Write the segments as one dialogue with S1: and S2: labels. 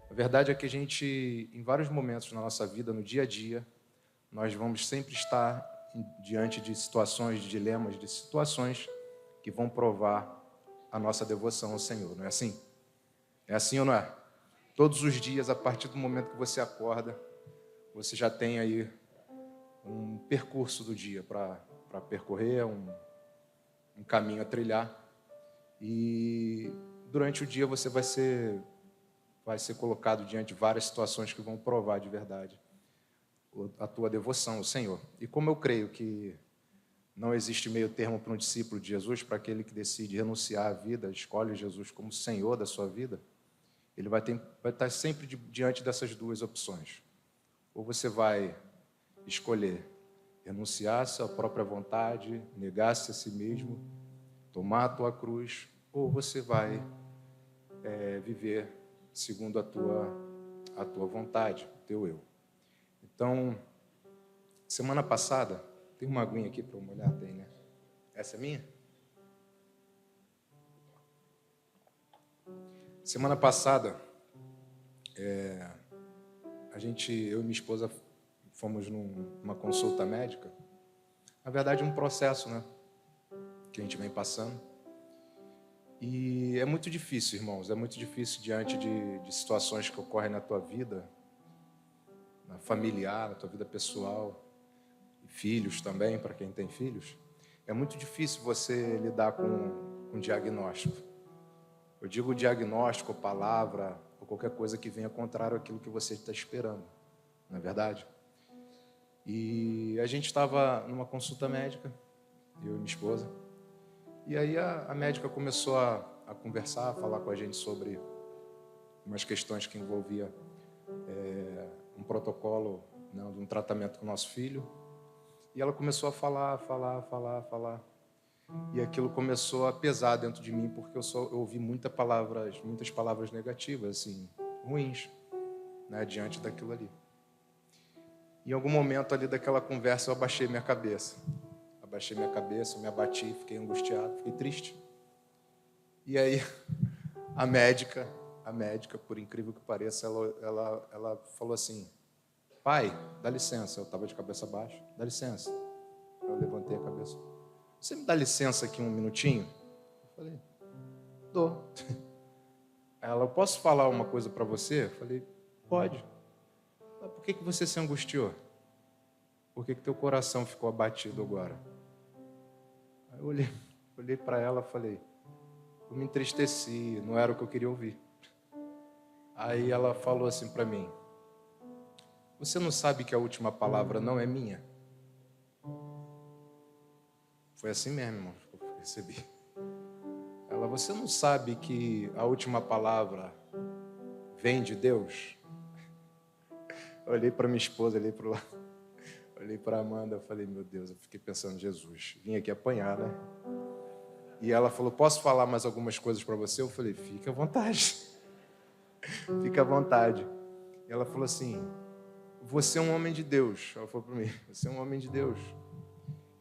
S1: A verdade é que a gente, em vários momentos na nossa vida, no dia a dia, nós vamos sempre estar diante de situações, de dilemas, de situações que vão provar a nossa devoção ao Senhor, não é assim? É assim ou não é? Todos os dias, a partir do momento que você acorda, você já tem aí um percurso do dia para percorrer, um caminho a trilhar. E durante o dia você vai ser colocado diante de várias situações que vão provar de verdade a tua devoção ao Senhor. E como eu creio que não existe meio termo para um discípulo de Jesus, para aquele que decide renunciar à vida, escolhe Jesus como Senhor da sua vida, ele vai estar sempre diante dessas duas opções. Ou você vai escolher renunciar à sua própria vontade, negar-se a si mesmo, tomar a tua cruz, ou você vai viver segundo a tua vontade, o teu eu. Então, semana passada, tem uma aguinha aqui para eu molhar, tem, né? Essa é minha? Semana passada, eu e minha esposa fomos numa consulta médica. Na verdade, um processo, né? Que a gente vem passando. E é muito difícil, irmãos, é muito difícil diante de situações que ocorrem na tua vida, na familiar, na tua vida pessoal, e filhos também, para quem tem filhos. É muito difícil você lidar com diagnóstico. Eu digo diagnóstico, palavra, ou qualquer coisa que venha contrário àquilo que você está esperando, não é verdade? E a gente estava numa consulta médica, eu e minha esposa, e aí a médica começou a conversar, a falar com a gente sobre umas questões que envolvia um protocolo, né, de um tratamento com o nosso filho. E ela começou a falar. E aquilo começou a pesar dentro de mim, porque eu ouvi muitas palavras negativas, assim, ruins, né, diante daquilo ali. Em algum momento ali daquela conversa, eu abaixei minha cabeça. Eu me abati, fiquei angustiado, fiquei triste. E aí, a médica, por incrível que pareça, ela falou assim: pai, dá licença. Eu estava de cabeça baixa, dá licença. Eu levantei a cabeça. Você me dá licença aqui um minutinho? Eu falei, dou. Ela, eu posso falar uma coisa para você? Eu falei, pode. Mas por que você se angustiou? Por que teu coração ficou abatido agora? Aí eu olhei para ela e falei, eu me entristeci, não era o que eu queria ouvir. Aí ela falou assim para mim, você não sabe que a última palavra não é minha? Foi assim mesmo, irmão, que eu percebi. Ela, você não sabe que a última palavra vem de Deus? Eu olhei para minha esposa, olhei para Amanda, eu falei, meu Deus, eu fiquei pensando, Jesus, vim aqui apanhar, né? E ela falou, posso falar mais algumas coisas para você? Eu falei, fica à vontade. Fica à vontade. E ela falou assim, você é um homem de Deus. Ela falou para mim, você é um homem de Deus.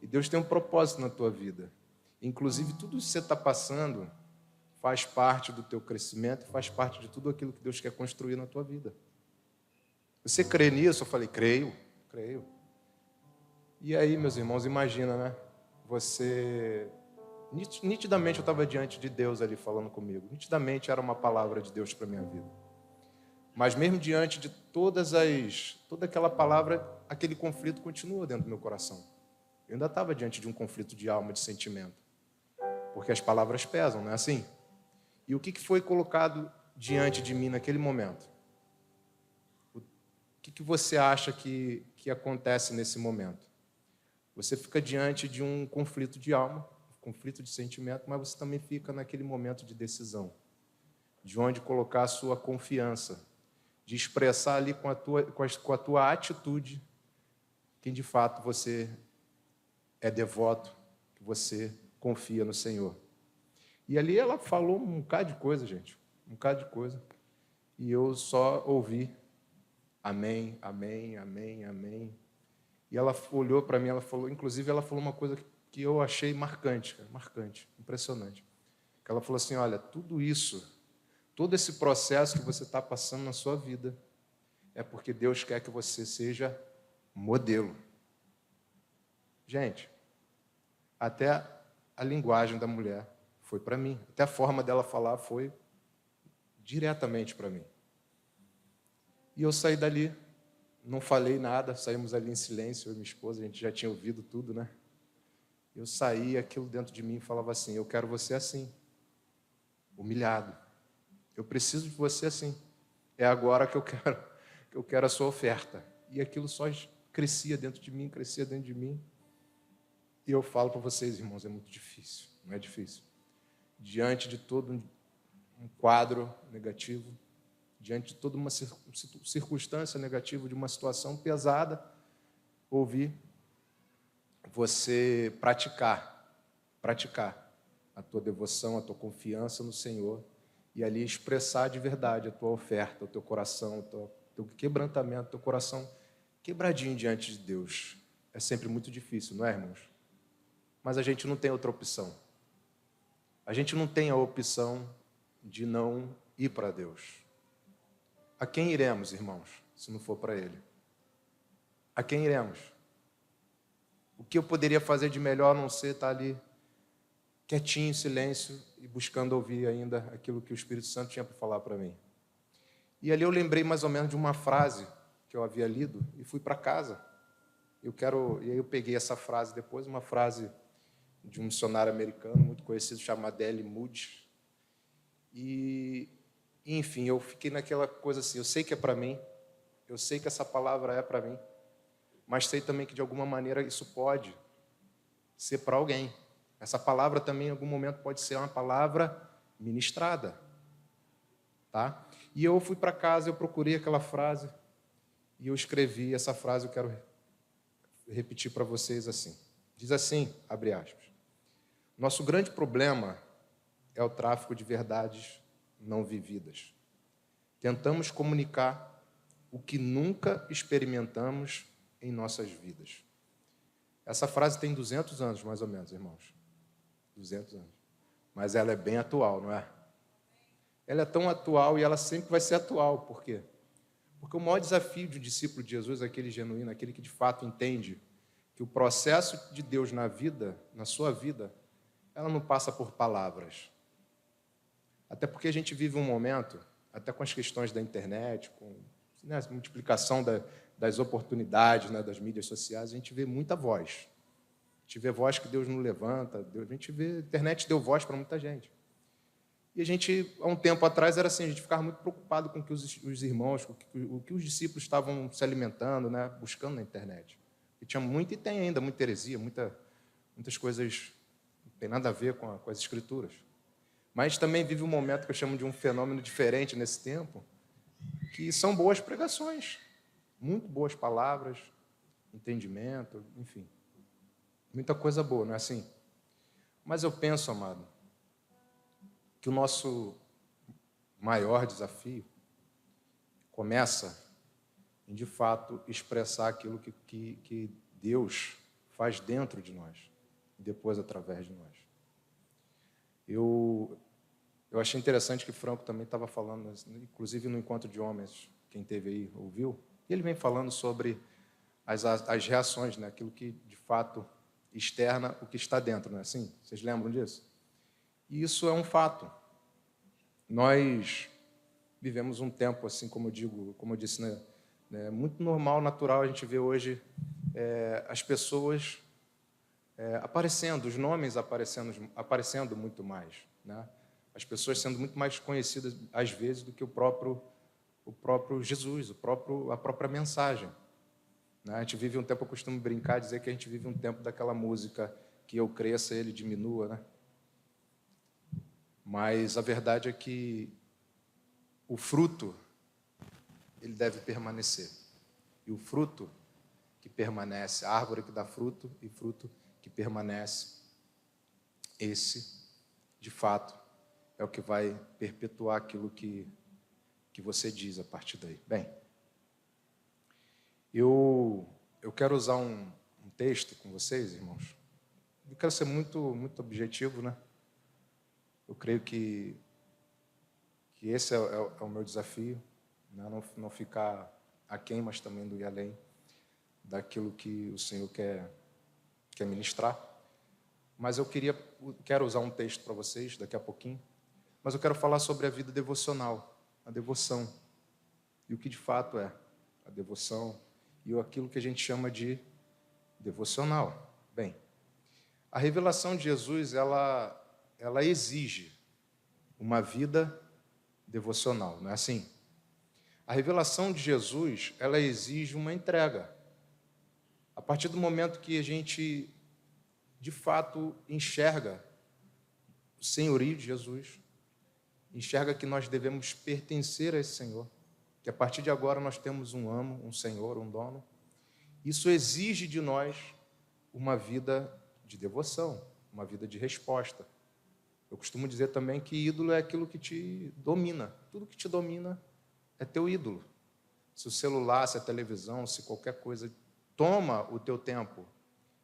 S1: E Deus tem um propósito na tua vida. Inclusive, tudo isso que você está passando faz parte do teu crescimento, faz parte de tudo aquilo que Deus quer construir na tua vida. Você crê nisso? Eu falei, creio. E aí, meus irmãos, imagina, né? Você... Nitidamente eu estava diante de Deus ali falando comigo. Nitidamente era uma palavra de Deus para a minha vida. Mas mesmo diante de toda aquela palavra, aquele conflito continua dentro do meu coração. Eu ainda estava diante de um conflito de alma, de sentimento. Porque as palavras pesam, não é assim? E o que foi colocado diante de mim naquele momento? O que você acha que acontece nesse momento? Você fica diante de um conflito de alma, um conflito de sentimento, mas você também fica naquele momento de decisão, de onde colocar a sua confiança, de expressar ali com a tua atitude quem de fato você é devoto, que você confia no Senhor. E ali ela falou um bocado de coisa, gente, um bocado de coisa. E eu só ouvi, amém, amém, amém, amém. E ela olhou para mim, ela falou uma coisa que eu achei marcante, impressionante. que ela falou assim, olha, tudo isso, todo esse processo que você está passando na sua vida, é porque Deus quer que você seja modelo. Gente, até a linguagem da mulher foi para mim, até a forma dela falar foi diretamente para mim. E eu saí dali, não falei nada, saímos ali em silêncio, eu e minha esposa, a gente já tinha ouvido tudo, né? Eu saí e aquilo dentro de mim falava assim, eu quero você assim, humilhado. Eu preciso de você assim. É agora que eu quero a sua oferta. E aquilo só crescia dentro de mim, crescia dentro de mim. E eu falo para vocês, irmãos, é muito difícil, não é difícil. Diante de todo um quadro negativo, diante de toda uma circunstância negativa, de uma situação pesada, ouvir você praticar a tua devoção, a tua confiança no Senhor e ali expressar de verdade a tua oferta, o teu coração, o teu quebrantamento, o teu coração quebradinho diante de Deus. É sempre muito difícil, não é, irmãos? Mas a gente não tem outra opção. A gente não tem a opção de não ir para Deus. A quem iremos, irmãos, se não for para Ele? A quem iremos? O que eu poderia fazer de melhor a não ser estar ali quietinho, em silêncio e buscando ouvir ainda aquilo que o Espírito Santo tinha para falar para mim? E ali eu lembrei mais ou menos de uma frase que eu havia lido e fui para casa. E aí eu peguei essa frase depois, uma frase de um missionário americano muito conhecido chamado D.L. Moody. E, enfim, eu fiquei naquela coisa assim, eu sei que é para mim, eu sei que essa palavra é para mim, mas sei também que de alguma maneira isso pode ser para alguém. Essa palavra também em algum momento pode ser uma palavra ministrada, tá? E eu fui para casa, eu procurei aquela frase e eu escrevi essa frase, eu quero repetir para vocês assim. Diz assim, abre aspas, nosso grande problema é o tráfico de verdades não vividas. Tentamos comunicar o que nunca experimentamos em nossas vidas. Essa frase tem 200 anos, mais ou menos, irmãos. 200 anos. Mas ela é bem atual, não é? Ela é tão atual e ela sempre vai ser atual. Por quê? Porque o maior desafio de um discípulo de Jesus é aquele genuíno, aquele que de fato entende que o processo de Deus na vida, na sua vida, ela não passa por palavras. Até porque a gente vive um momento, até com as questões da internet, com a multiplicação das oportunidades, né, das mídias sociais, a gente vê muita voz. A gente vê voz que Deus não levanta, a gente vê, a internet deu voz para muita gente. E a gente, há um tempo atrás, era assim, a gente ficava muito preocupado com o que os irmãos, o que os discípulos estavam se alimentando, né, buscando na internet. E tinha muito, e tem ainda, muita heresia, muitas coisas que não tem nada a ver com as escrituras. Mas também vive um momento que eu chamo de um fenômeno diferente nesse tempo, que são boas pregações, muito boas palavras, entendimento, enfim. Muita coisa boa, não é assim? Mas eu penso, amado, que o nosso maior desafio começa em, de fato, expressar aquilo que Deus faz dentro de nós e depois através de nós. Eu achei interessante que Franco também estava falando, inclusive no encontro de homens, quem teve aí ouviu, e ele vem falando sobre as reações, né? Aquilo que, de fato, externa o que está dentro, não é assim? Vocês lembram disso? E isso é um fato. Nós vivemos um tempo, assim, como eu disse, né, muito normal, natural, a gente vê hoje as pessoas aparecendo, os nomes aparecendo muito mais, né? As pessoas sendo muito mais conhecidas, às vezes, do que o próprio Jesus, a própria mensagem. Né? A gente vive um tempo, eu costumo brincar, dizer que a gente vive um tempo daquela música que eu cresça, ele diminua, né? Mas a verdade é que o fruto, ele deve permanecer. E o fruto que permanece, a árvore que dá fruto e fruto que permanece, esse, de fato, é o que vai perpetuar aquilo que você diz a partir daí. Bem, eu quero usar um texto com vocês, irmãos. Eu quero ser muito, muito objetivo, né? Eu creio que esse é o meu desafio, né? Não ficar aquém, mas também não ir além daquilo que o Senhor quer ministrar. Mas eu quero usar um texto para vocês daqui a pouquinho, mas eu quero falar sobre a vida devocional, a devoção, e o que de fato é a devoção, e aquilo que a gente chama de devocional. Bem, a revelação de Jesus, ela exige uma vida devocional, não é assim? A revelação de Jesus, ela exige uma entrega. A partir do momento que a gente, de fato, enxerga o senhorio de Jesus, enxerga que nós devemos pertencer a esse Senhor, que a partir de agora nós temos um amo, um Senhor, um dono, isso exige de nós uma vida de devoção, uma vida de resposta. Eu costumo dizer também que ídolo é aquilo que te domina. Tudo que te domina é teu ídolo. Se o celular, se a televisão, se qualquer coisa toma o teu tempo,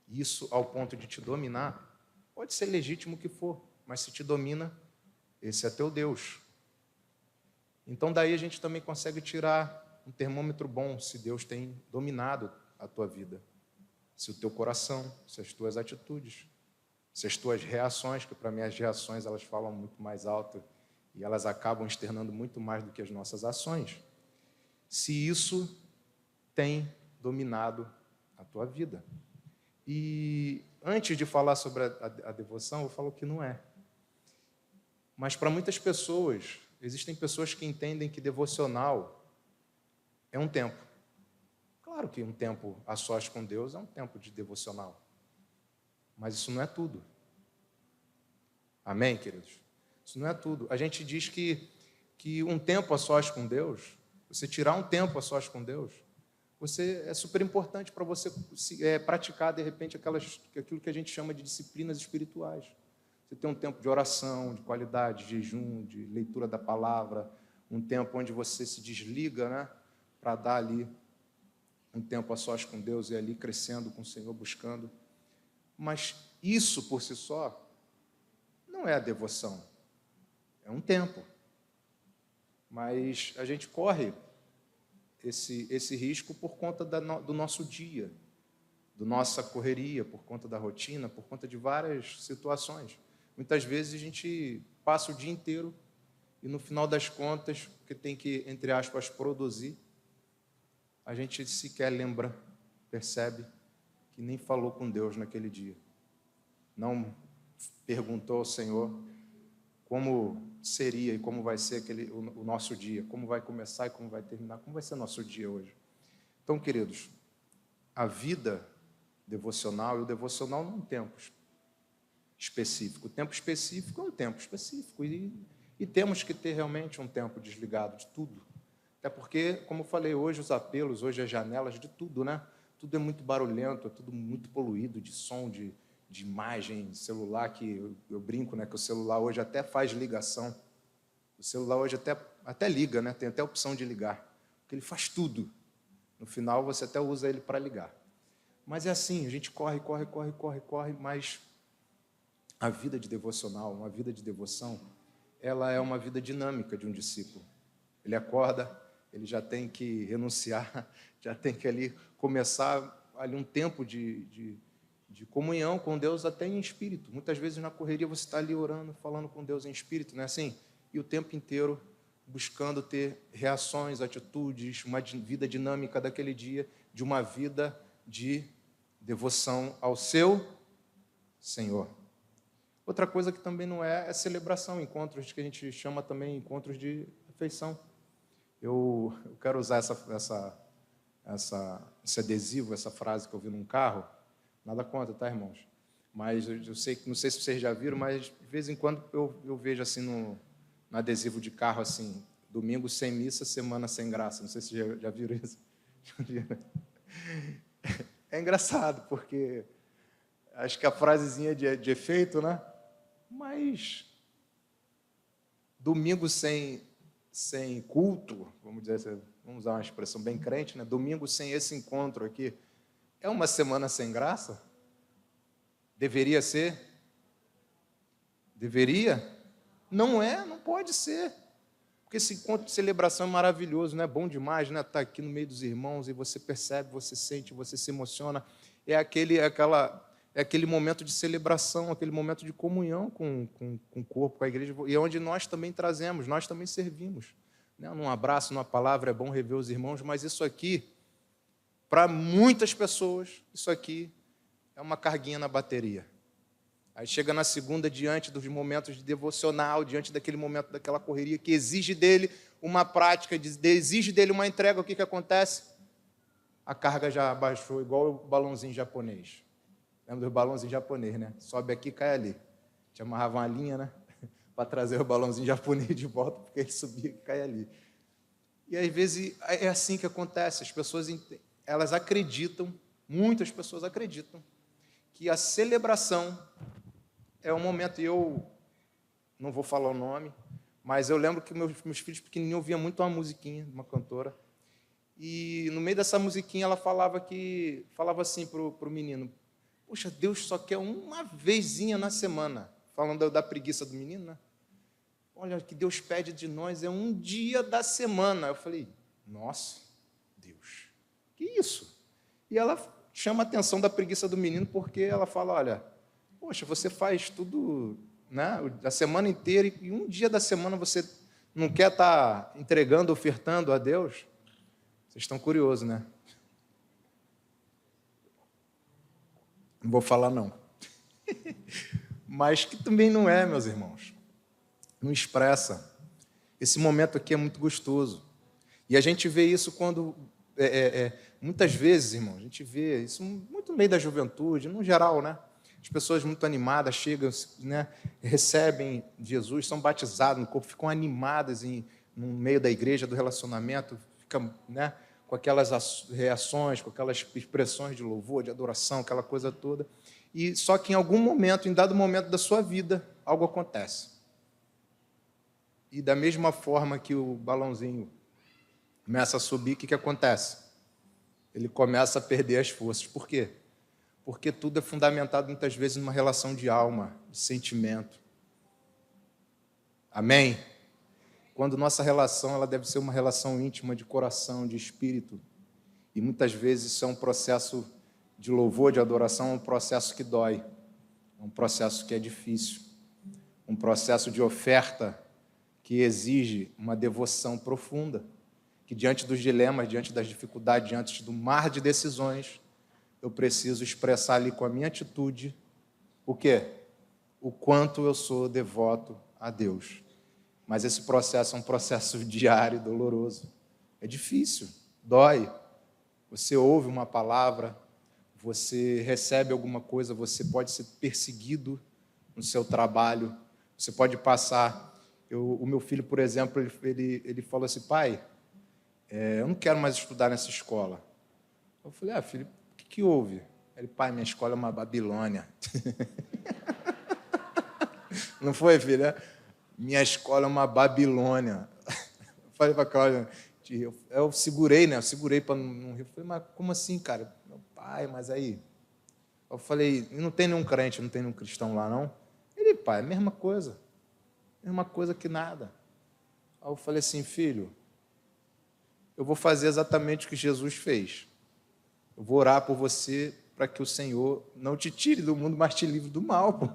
S1: isso ao ponto de te dominar, pode ser legítimo o que for, mas se te domina, esse é teu Deus. Então daí a gente também consegue tirar um termômetro bom, se Deus tem dominado a tua vida, se o teu coração, se as tuas atitudes, se as tuas reações, que para mim as reações elas falam muito mais alto e elas acabam externando muito mais do que as nossas ações, se isso tem dominado a tua vida. E antes de falar sobre a devoção, eu falo que não é. Mas para muitas pessoas, existem pessoas que entendem que devocional é um tempo. Claro que um tempo a sós com Deus é um tempo de devocional. Mas isso não é tudo. Amém, queridos? Isso não é tudo. A gente diz que um tempo a sós com Deus, você tirar um tempo a sós com Deus, é super importante para você praticar, de repente, aquilo que a gente chama de disciplinas espirituais. Você tem um tempo de oração, de qualidade, de jejum, de leitura da palavra, um tempo onde você se desliga, né, para dar ali um tempo a sós com Deus e ali crescendo com o Senhor, buscando. Mas isso, por si só, não é a devoção. É um tempo. Mas a gente corre esse risco por conta do nosso dia, da nossa correria, por conta da rotina, por conta de várias situações. Muitas vezes a gente passa o dia inteiro e, no final das contas, que tem que, entre aspas, produzir, a gente sequer lembra, percebe que nem falou com Deus naquele dia. Não perguntou ao Senhor como seria e como vai ser o nosso dia, como vai começar e como vai terminar, como vai ser o nosso dia hoje. Então, queridos, a vida devocional, e o devocional não é um tempo específico. O tempo específico é um tempo específico e temos que ter realmente um tempo desligado de tudo. Até porque, como eu falei, hoje os apelos, hoje as janelas de tudo, né? Tudo é muito barulhento, é tudo muito poluído de som, de imagem, celular, que eu brinco, né, que o celular hoje até faz ligação. O celular hoje até liga, né? Tem até a opção de ligar, porque ele faz tudo. No final, você até usa ele para ligar. Mas é assim, a gente corre, mas a vida de devocional, uma vida de devoção, ela é uma vida dinâmica de um discípulo. Ele acorda, ele já tem que renunciar, já tem que ali começar ali um tempo de comunhão com Deus até em espírito. Muitas vezes na correria você está ali orando, falando com Deus em espírito, não é assim? E o tempo inteiro buscando ter reações, atitudes, uma vida dinâmica daquele dia, de uma vida de devoção ao seu Senhor. Outra coisa que também não é celebração, encontros que a gente chama também encontros de afeição. Eu quero usar esse adesivo, essa frase que eu vi num carro. Nada contra, tá, irmãos? Mas eu sei, não sei se vocês já viram, mas de vez em quando eu vejo assim no adesivo de carro assim, domingo sem missa, semana sem graça. Não sei se vocês já viram isso. É engraçado, porque acho que a frasezinha de efeito, né? Mas domingo sem culto, vamos dizer assim, vamos usar uma expressão bem crente, né? Domingo sem esse encontro aqui, é uma semana sem graça? Deveria ser? Deveria? Não pode ser. Porque esse encontro de celebração é maravilhoso, não é bom demais, né? Estar aqui no meio dos irmãos e você percebe, você sente, você se emociona. É aquele momento de celebração, aquele momento de comunhão com o corpo, com a igreja, e é onde nós também trazemos, nós também servimos. Né? Num abraço, numa palavra, é bom rever os irmãos, mas isso aqui, para muitas pessoas, isso aqui é uma carguinha na bateria. Aí chega na segunda, diante dos momentos de devocional, diante daquele momento, daquela correria que exige dele uma prática, exige dele uma entrega, o que acontece? A carga já abaixou, igual o balãozinho japonês. Lembra do balãozinho japonês, né? Sobe aqui, cai ali. Te amarrava uma linha, né? Para trazer o balãozinho japonês de volta, porque ele subia e caia ali. E às vezes é assim que acontece. As pessoas, elas acreditam, muitas pessoas acreditam, que a celebração é um momento, e eu não vou falar o nome, mas eu lembro que meus filhos pequenininhos ouviam muito uma musiquinha de uma cantora, e no meio dessa musiquinha ela falava assim para o menino: poxa, Deus só quer uma vezinha na semana, falando da preguiça do menino, né? Olha, o que Deus pede de nós é um dia da semana. Eu falei: nossa, Deus, que isso? E ela chama a atenção da preguiça do menino, porque ela fala: olha, poxa, você faz tudo, né, a semana inteira, e um dia da semana você não quer estar entregando, ofertando a Deus? Vocês estão curiosos, né? Não vou falar, não. Mas que também não é, meus irmãos. Não expressa. Esse momento aqui é muito gostoso. E a gente vê isso quando... muitas vezes, irmão, a gente vê isso muito no meio da juventude, no geral, né? As pessoas muito animadas chegam, né, recebem Jesus, são batizadas no corpo, ficam animadas no meio da igreja, do relacionamento, ficam, né, com aquelas reações, com aquelas expressões de louvor, de adoração, aquela coisa toda. E só que em algum momento, em dado momento da sua vida, algo acontece. E da mesma forma que o balãozinho começa a subir, o que acontece? Ele começa a perder as forças. Por quê? Porque tudo é fundamentado, muitas vezes, numa relação de alma, de sentimento. Amém? Quando nossa relação ela deve ser uma relação íntima, de coração, de espírito. E muitas vezes isso é um processo de louvor, de adoração, um processo que dói, um processo que é difícil, um processo de oferta que exige uma devoção profunda, que diante dos dilemas, diante das dificuldades, diante do mar de decisões, eu preciso expressar ali com a minha atitude o quê? O quanto eu sou devoto a Deus. Mas esse processo é um processo diário, doloroso. É difícil, dói. Você ouve uma palavra, você recebe alguma coisa, você pode ser perseguido no seu trabalho, você pode passar... o meu filho, por exemplo, ele falou assim: pai, eu não quero mais estudar nessa escola. Eu falei: filho, o que houve? Ele: pai, minha escola é uma Babilônia. Não foi, filho? Minha escola é uma Babilônia. Eu falei para a Cláudia, eu segurei, né? Eu segurei para não rir. Eu falei: mas como assim, cara? Meu pai, mas aí... Eu falei: não tem nenhum crente, não tem nenhum cristão lá, não? Ele: pai, é a mesma coisa que nada. Aí eu falei assim: filho, eu vou fazer exatamente o que Jesus fez. Eu vou orar por você para que o Senhor não te tire do mundo, mas te livre do mal.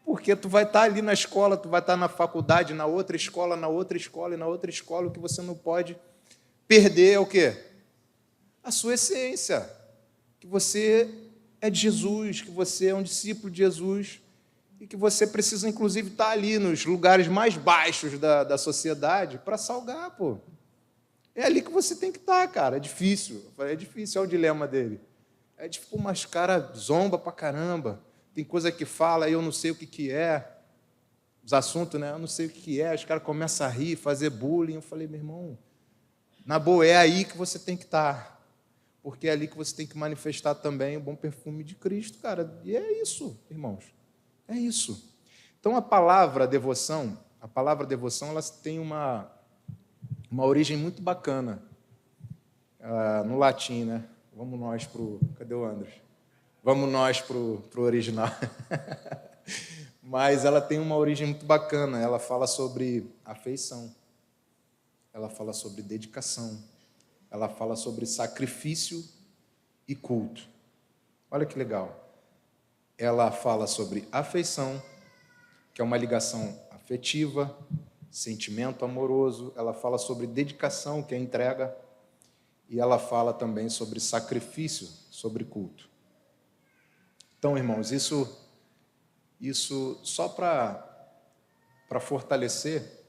S1: Porque tu vai estar ali na escola, tu vai estar na faculdade, na outra escola, na outra escola e na outra escola. O que você não pode perder é o quê? A sua essência. Que você é de Jesus, que você é um discípulo de Jesus e que você precisa, inclusive, estar ali nos lugares mais baixos da sociedade para salgar, pô. É ali que você tem que estar, cara. É difícil. É difícil, é o dilema dele. É tipo, mas cara zomba pra caramba. Tem coisa que fala e eu não sei o que é. Os assuntos, né? Eu não sei o que é. Os caras começam a rir, fazer bullying. Eu falei: meu irmão, na boa, é aí que você tem que estar. Porque é ali que você tem que manifestar também o bom perfume de Cristo, cara. E é isso, irmãos. É isso. Então, a palavra devoção, ela tem uma origem muito bacana no latim, né? Vamos nós para o... Cadê o Andrés? Vamos nós para o original. Mas ela tem uma origem muito bacana. Ela fala sobre afeição, ela fala sobre dedicação, ela fala sobre sacrifício e culto. Olha que legal. Ela fala sobre afeição, que é uma ligação afetiva, sentimento amoroso. Ela fala sobre dedicação, que é entrega. E ela fala também sobre sacrifício, sobre culto. Então, irmãos, isso só para fortalecer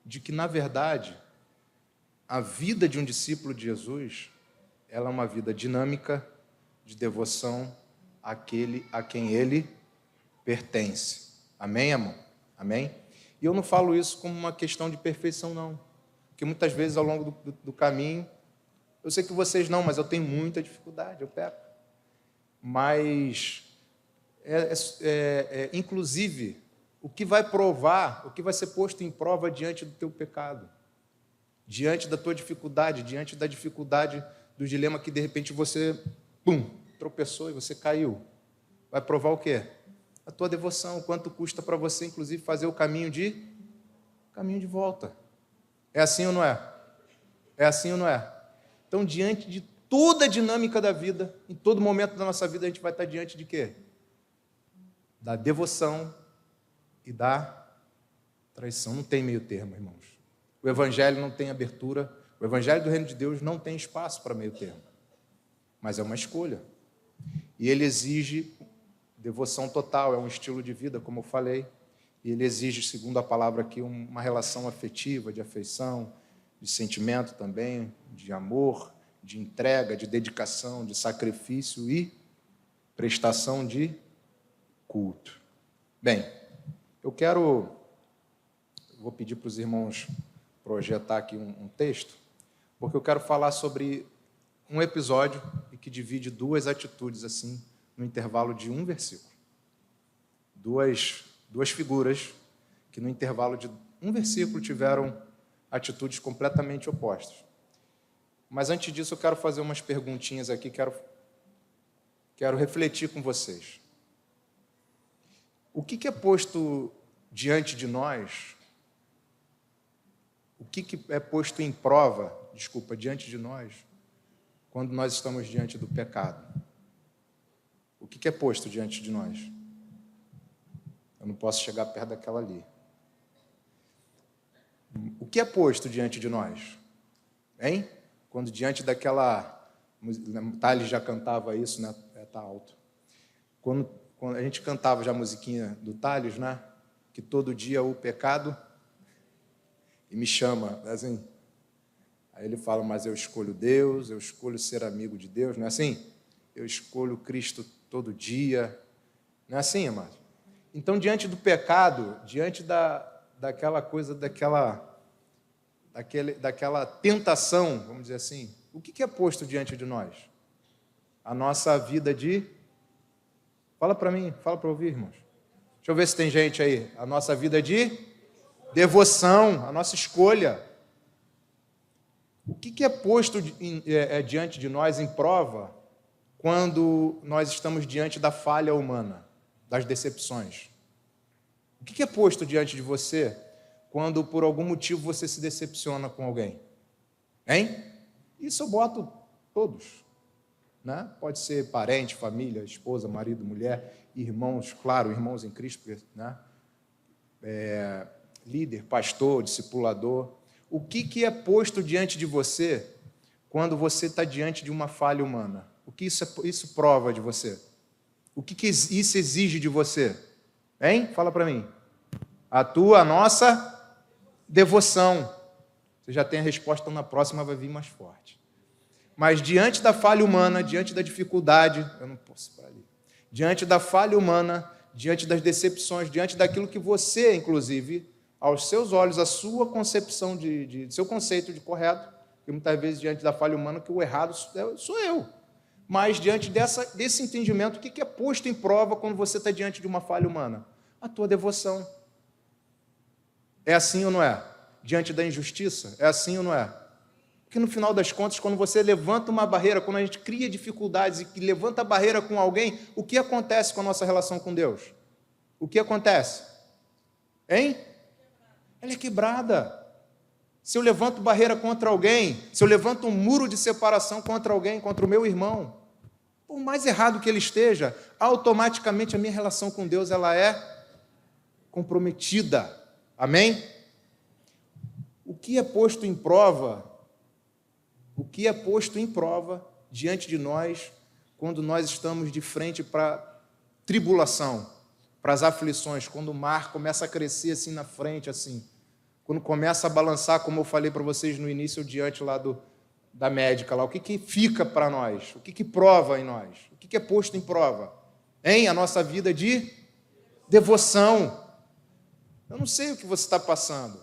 S1: de que, na verdade, a vida de um discípulo de Jesus, ela é uma vida dinâmica de devoção àquele a quem ele pertence. Amém, amor? Amém? E eu não falo isso como uma questão de perfeição, não. Porque muitas vezes, ao longo do caminho, eu sei que vocês não, mas eu tenho muita dificuldade, eu peco. Mas, inclusive, o que vai provar, o que vai ser posto em prova diante do teu pecado, diante da tua dificuldade, diante da dificuldade do dilema que, de repente, você, tropeçou e você caiu. Vai provar o quê? A tua devoção, o quanto custa para você, inclusive, fazer o caminho de volta. É assim ou não é? É assim ou não é? Então, diante de toda a dinâmica da vida, em todo momento da nossa vida, a gente vai estar diante de quê? Da devoção e da traição. Não tem meio termo, irmãos. O Evangelho não tem abertura, o Evangelho do Reino de Deus não tem espaço para meio termo. Mas é uma escolha. E ele exige devoção total, é um estilo de vida, como eu falei. E ele exige, segundo a palavra aqui, uma relação afetiva, de afeição, de sentimento também, de amor, de entrega, de dedicação, de sacrifício e prestação de culto. Bem, vou pedir para os irmãos projetar aqui um texto, porque eu quero falar sobre um episódio que divide duas atitudes assim, no intervalo de um versículo. Duas figuras que no intervalo de um versículo tiveram atitudes completamente opostas. Mas antes disso eu quero fazer umas perguntinhas aqui, quero refletir com vocês. O que é posto diante de nós, o que é posto em prova, diante de nós, quando nós estamos diante do pecado? O que é posto diante de nós? Eu não posso chegar perto daquela ali. O que é posto diante de nós? Hein? Quando diante daquela... Thales já cantava isso, né? Tá alto. Quando a gente cantava já a musiquinha do Thales, né? Que todo dia o pecado e me chama, assim. Aí ele fala, mas eu escolho Deus, eu escolho ser amigo de Deus, não é assim? Eu escolho Cristo todo dia. Não é assim, amado? Então, diante do pecado, diante daquela coisa, daquela tentação, vamos dizer assim, o que é posto diante de nós? A nossa vida de... Fala para mim, fala para ouvir, irmãos. Deixa eu ver se tem gente aí. A nossa vida de devoção, a nossa escolha. O que é posto diante de nós em prova quando nós estamos diante da falha humana, das decepções? O que é posto diante de você quando, por algum motivo, você se decepciona com alguém? Hein? Isso eu boto todos. Né? Pode ser parente, família, esposa, marido, mulher, irmãos, claro, irmãos em Cristo, né? Líder, pastor, discipulador. O que é posto diante de você quando você está diante de uma falha humana? O que isso prova de você? O que isso exige de você? Hein? Fala para mim. A nossa devoção. Você já tem a resposta, então na próxima vai vir mais forte. Mas diante da falha humana, diante da dificuldade, eu não posso parar ali. Diante da falha humana, diante das decepções, diante daquilo que você, inclusive, aos seus olhos, a sua concepção seu conceito de correto, porque muitas vezes diante da falha humana que o errado sou eu. Mas diante desse entendimento, o que é posto em prova quando você está diante de uma falha humana? A tua devoção. É assim ou não é? Diante da injustiça, é assim ou não é? Porque no final das contas, quando você levanta uma barreira, quando a gente cria dificuldades e levanta a barreira com alguém, o que acontece com a nossa relação com Deus? o que acontece? Hein? Ela é quebrada. Se eu levanto barreira contra alguém, se eu levanto um muro de separação contra alguém, contra o meu irmão, por mais errado que ele esteja, automaticamente a minha relação com Deus ela é comprometida. Amém? O que é posto em prova? O que é posto em prova diante de nós quando nós estamos de frente para a tribulação, para as aflições, quando o mar começa a crescer assim na frente, assim, quando começa a balançar, como eu falei para vocês no início, diante lá da médica, lá, o que fica para nós? O que prova em nós? O que é posto em prova? A nossa vida de devoção. Eu não sei o que você está passando.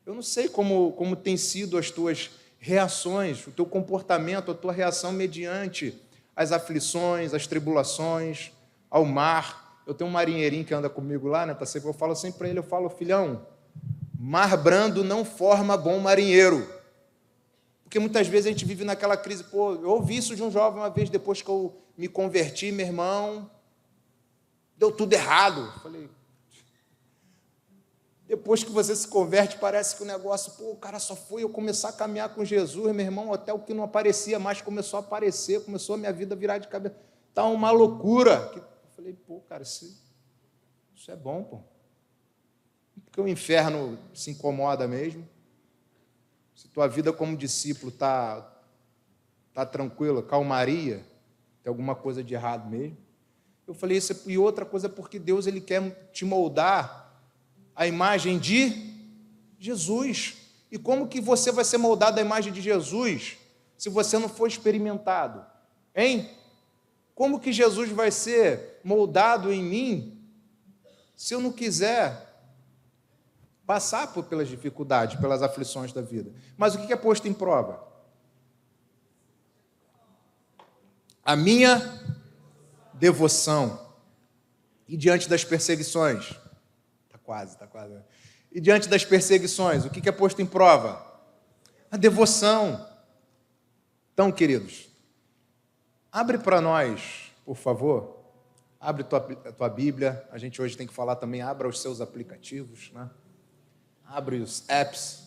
S1: Eu não sei como tem sido as tuas reações, o teu comportamento, a tua reação mediante as aflições, as tribulações, ao mar. Eu tenho um marinheirinho que anda comigo lá, né? Eu falo sempre para ele, filhão, mar brando não forma bom marinheiro. Porque muitas vezes a gente vive naquela crise, eu ouvi isso de um jovem uma vez, depois que eu me converti, meu irmão, deu tudo errado. Eu falei, depois que você se converte, parece que o negócio, o cara só foi eu começar a caminhar com Jesus, meu irmão, até o que não aparecia mais começou a aparecer, começou a minha vida virar de cabeça. Está uma loucura. Eu falei, cara, isso é bom, Porque o inferno se incomoda mesmo. Se tua vida como discípulo está tranquila, calmaria, tem alguma coisa de errado mesmo. Eu falei isso, e outra coisa é porque Deus ele quer te moldar a imagem de Jesus. E como que você vai ser moldado à imagem de Jesus se você não for experimentado? Como que Jesus vai ser moldado em mim se eu não quiser passar pelas dificuldades, pelas aflições da vida? Mas o que é posto em prova? A minha devoção. E diante das perseguições? Está quase. E diante das perseguições, o que é posto em prova? A devoção. Então, queridos, abre para nós, por favor, abre a tua Bíblia, a gente hoje tem que falar também, abra os seus aplicativos, né? Abre os apps.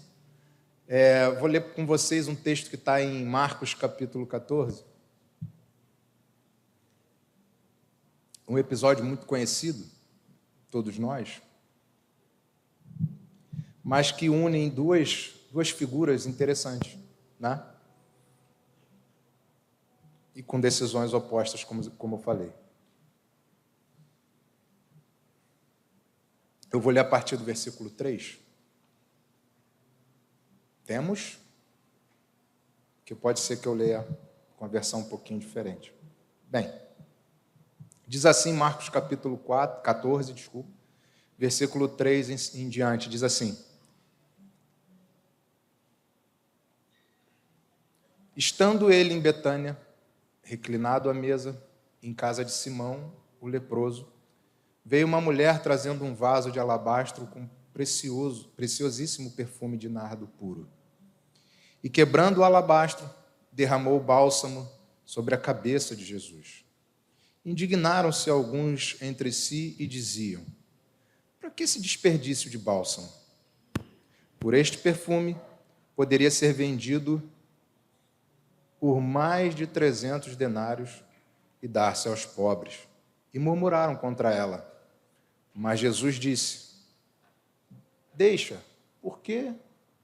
S1: Vou ler com vocês um texto que está em Marcos capítulo 14. Um episódio muito conhecido, todos nós, mas que unem duas figuras interessantes, né? E com decisões opostas, como eu falei. Eu vou ler a partir do versículo 3. Temos? Que pode ser que eu leia com a versão um pouquinho diferente. Bem, diz assim Marcos capítulo 14, versículo 3 em diante, diz assim: Estando ele em Betânia, reclinado à mesa, em casa de Simão, o leproso, veio uma mulher trazendo um vaso de alabastro com preciosíssimo perfume de nardo puro. E quebrando o alabastro, derramou o bálsamo sobre a cabeça de Jesus. Indignaram-se alguns entre si e diziam: para que esse desperdício de bálsamo? Por este perfume poderia ser vendido por mais de 300 denários e dar-se aos pobres. E murmuraram contra ela. Mas Jesus disse: deixa, por que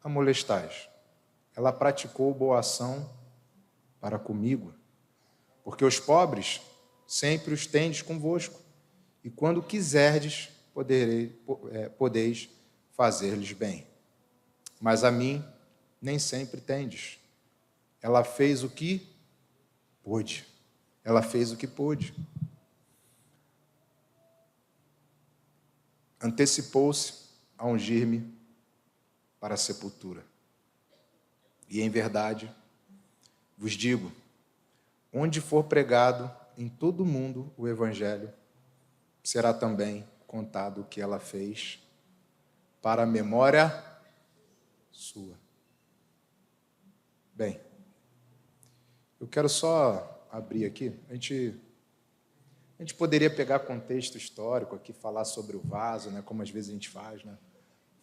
S1: a molestais? Ela praticou boa ação para comigo, porque os pobres sempre os tendes convosco, e quando quiserdes, podeis fazer-lhes bem. Mas a mim nem sempre tendes. Ela fez o que pôde. Ela fez o que pôde. Antecipou-se a ungir-me para a sepultura. E em verdade, vos digo, onde for pregado em todo o mundo o Evangelho, será também contado o que ela fez para a memória sua. Bem, eu quero só abrir aqui, a gente A gente poderia pegar contexto histórico aqui, falar sobre o vaso, né, como às vezes a gente faz, né,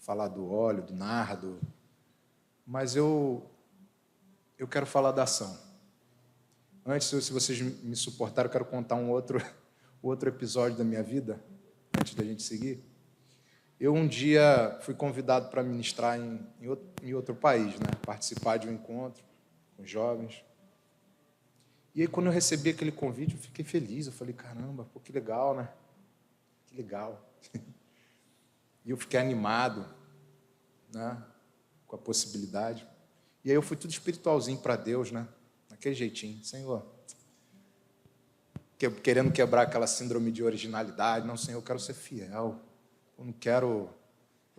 S1: falar do óleo, do nardo, mas eu quero falar da ação. Antes, se vocês me suportarem, eu quero contar um outro episódio da minha vida, antes da gente seguir. Eu um dia fui convidado para ministrar em outro país, né, participar de um encontro com jovens. E aí, quando eu recebi aquele convite, eu fiquei feliz. Eu falei, caramba, pô, que legal, né? Que legal. E eu fiquei animado, né, com a possibilidade. E aí eu fui tudo espiritualzinho para Deus, né? Daquele jeitinho. Senhor, querendo quebrar aquela síndrome de originalidade. Não, Senhor, eu quero ser fiel. Eu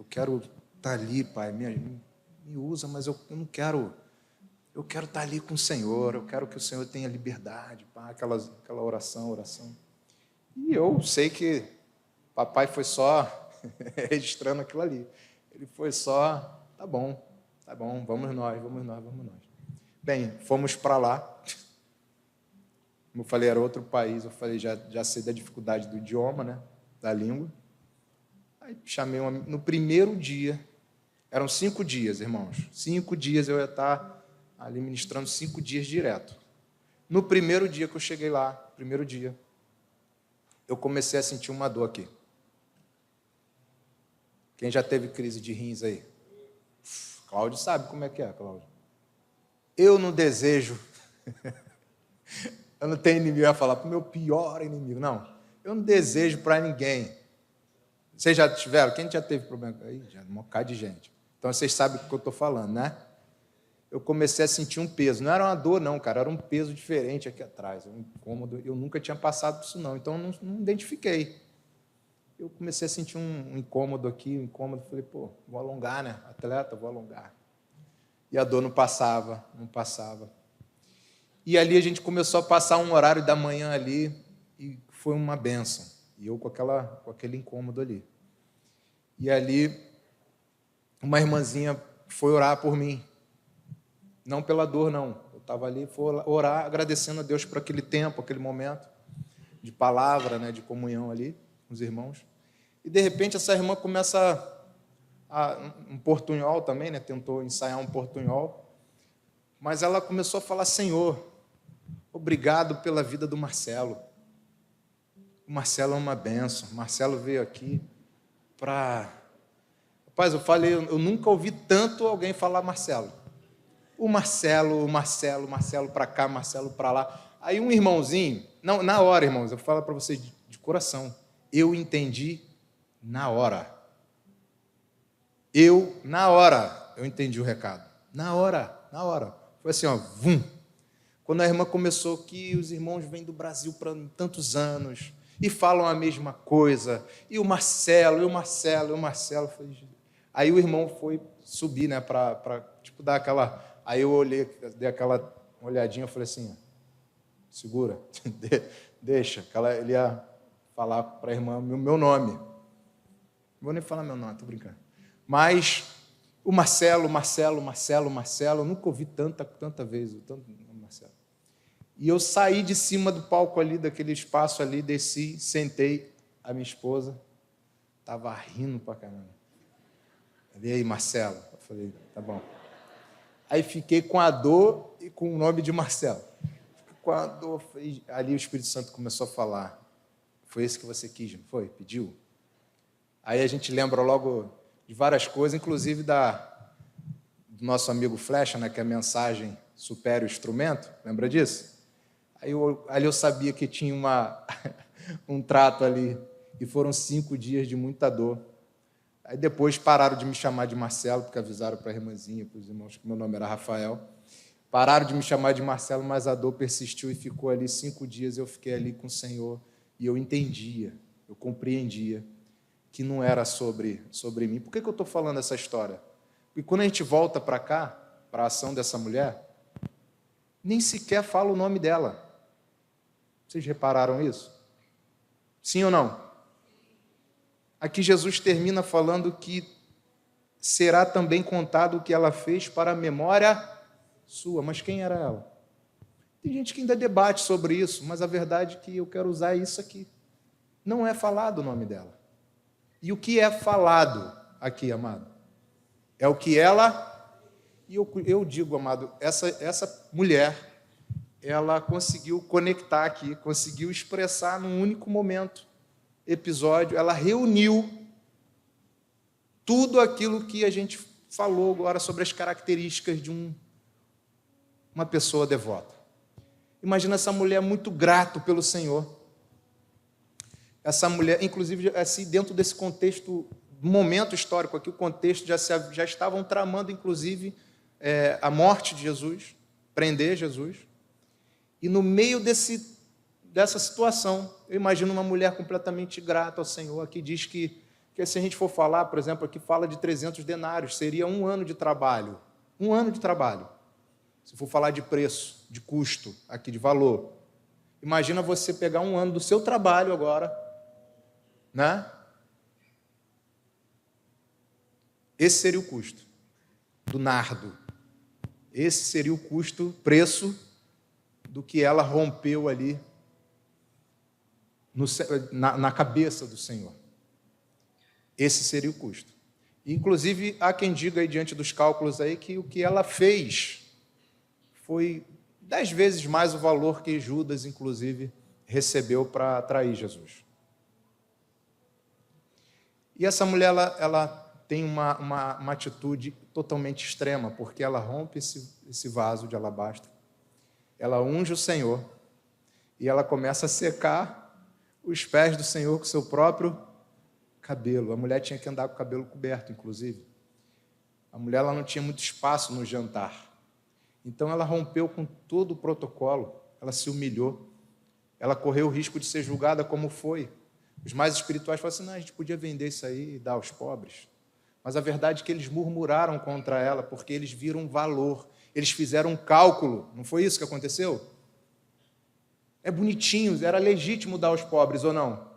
S1: quero estar ali, Pai. Me usa, mas eu não quero... Eu quero estar ali com o Senhor, eu quero que o Senhor tenha liberdade, pá, aquela oração. E eu sei que papai foi só registrando aquilo ali. Ele foi só, tá bom, vamos nós. Bem, fomos para lá. Como eu falei, era outro país, eu falei, já sei da dificuldade do idioma, né, da língua. Aí chamei no primeiro dia, eram 5 dias, irmãos, 5 dias eu ia estar ali ministrando 5 dias direto. No primeiro dia que eu cheguei lá, primeiro dia, eu comecei a sentir uma dor aqui. Quem já teve crise de rins aí? Cláudio sabe como é que é, Cláudio. Eu não desejo, eu não tenho inimigo a falar para o meu pior inimigo, não. Eu não desejo para ninguém. Vocês já tiveram? Quem já teve problema? Aí, já um bocado de gente. Então, vocês sabem o que eu estou falando, né? Eu comecei a sentir um peso. Não era uma dor, não, cara. Era um peso diferente aqui atrás. Um incômodo. Eu nunca tinha passado por isso, não. Então, eu não identifiquei. Eu comecei a sentir um incômodo aqui, um incômodo. Falei, pô, vou alongar, né? Atleta, vou alongar. E a dor não passava. E ali a gente começou a passar um horário da manhã ali e foi uma bênção. E eu com aquele incômodo ali. E ali, uma irmãzinha foi orar por mim. Não pela dor, não. Eu estava ali, fui orar, agradecendo a Deus por aquele tempo, aquele momento de palavra, né, de comunhão ali com os irmãos. E, de repente, essa irmã começa um portunhol também, né, tentou ensaiar um portunhol, mas ela começou a falar, Senhor, obrigado pela vida do Marcelo. O Marcelo é uma bênção. O Marcelo veio aqui para... Rapaz, eu falei, eu nunca ouvi tanto alguém falar Marcelo. O Marcelo para cá, Marcelo para lá. Aí um irmãozinho, não, na hora, irmãos, eu falo para vocês de coração, eu entendi na hora. Na hora, eu entendi o recado. Na hora. Foi assim, ó, vum. Quando a irmã começou que os irmãos vêm do Brasil para tantos anos e falam a mesma coisa, e o Marcelo. Aí o irmão foi subir, né, para tipo, dar aquela... Aí eu olhei, dei aquela olhadinha, eu falei assim, segura, deixa. Ele ia falar para a irmã meu nome. Não vou nem falar meu nome, estou brincando. Mas o Marcelo, eu nunca ouvi tanta vez, tanto Marcelo. E eu saí de cima do palco ali, daquele espaço ali, desci, sentei, a minha esposa estava rindo pra caramba. E aí, Marcelo? Eu falei, tá bom. Aí fiquei com a dor e com o nome de Marcelo. Com a dor, ali o Espírito Santo começou a falar. Foi esse que você quis, não foi? Pediu? Aí a gente lembra logo de várias coisas, inclusive do nosso amigo Flecha, né, que a mensagem supera o instrumento. Lembra disso? Ali eu sabia que tinha um trato ali. E foram 5 dias de muita dor. Aí depois pararam de me chamar de Marcelo, porque avisaram para a irmãzinha, para os irmãos, que meu nome era Rafael. Pararam de me chamar de Marcelo, mas a dor persistiu e ficou ali 5 dias. Eu fiquei ali com o Senhor e eu entendia, eu compreendia que não era sobre mim. Por que eu estou falando essa história? Porque quando a gente volta para cá, para a ação dessa mulher, nem sequer fala o nome dela. Vocês repararam isso? Sim ou não? Aqui Jesus termina falando que será também contado o que ela fez para a memória sua. Mas quem era ela? Tem gente que ainda debate sobre isso, mas a verdade é que eu quero usar isso aqui. Não é falado o nome dela. E o que é falado aqui, amado? É o que ela... E eu digo, amado, essa mulher, ela conseguiu conectar aqui, conseguiu expressar num único momento, episódio, ela reuniu tudo aquilo que a gente falou agora sobre as características de uma pessoa devota. Imagina essa mulher muito grata pelo Senhor. Essa mulher, inclusive, assim, dentro desse contexto, momento histórico aqui, o contexto já estavam tramando, inclusive, a morte de Jesus, prender Jesus. E no meio dessa situação, eu imagino uma mulher completamente grata ao Senhor. Aqui diz que se a gente for falar, por exemplo, aqui fala de 300 denários, seria 1 ano de trabalho. 1 ano de trabalho. Se for falar de preço, de custo, aqui de valor. Imagina você pegar 1 ano do seu trabalho agora, né? Esse seria o custo do nardo. Esse seria o custo, preço do que ela rompeu ali na cabeça do Senhor. Esse seria o custo. Inclusive, há quem diga aí, diante dos cálculos aí, que o que ela fez foi 10 vezes mais o valor que Judas, inclusive, recebeu para trair Jesus. E essa mulher, ela tem uma atitude totalmente extrema, porque ela rompe esse vaso de alabastro, ela unge o Senhor, e ela começa a secar os pés do Senhor com o seu próprio cabelo. A mulher tinha que andar com o cabelo coberto, inclusive. A mulher ela não tinha muito espaço no jantar. Então ela rompeu com todo o protocolo, ela se humilhou, ela correu o risco de ser julgada como foi. Os mais espirituais falaram assim, não, a gente podia vender isso aí e dar aos pobres. Mas a verdade é que eles murmuraram contra ela, porque eles viram um valor, eles fizeram um cálculo. Não foi isso que aconteceu? É bonitinho, era legítimo dar aos pobres ou não?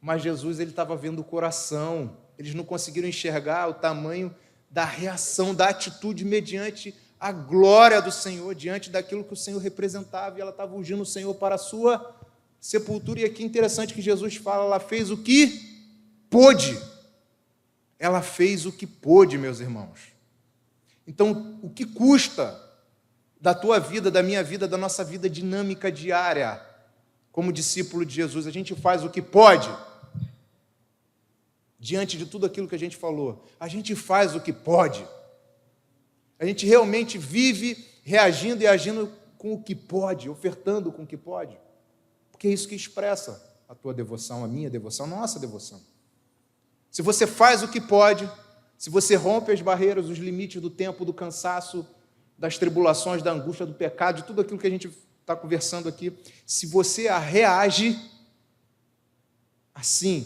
S1: Mas Jesus ele estava vendo o coração, eles não conseguiram enxergar o tamanho da reação, da atitude mediante a glória do Senhor, diante daquilo que o Senhor representava, e ela estava ungindo o Senhor para a sua sepultura. E aqui é interessante que Jesus fala, ela fez o que pôde. Ela fez o que pôde, meus irmãos. Então, o que custa da tua vida, da minha vida, da nossa vida dinâmica diária, como discípulo de Jesus? A gente faz o que pode. Diante de tudo aquilo que a gente falou, a gente faz o que pode. A gente realmente vive reagindo e agindo com o que pode, ofertando com o que pode. Porque é isso que expressa a tua devoção, a minha devoção, a nossa devoção. Se você faz o que pode, se você rompe as barreiras, os limites do tempo, do cansaço, das tribulações, da angústia, do pecado, de tudo aquilo que a gente está conversando aqui, se você reage assim,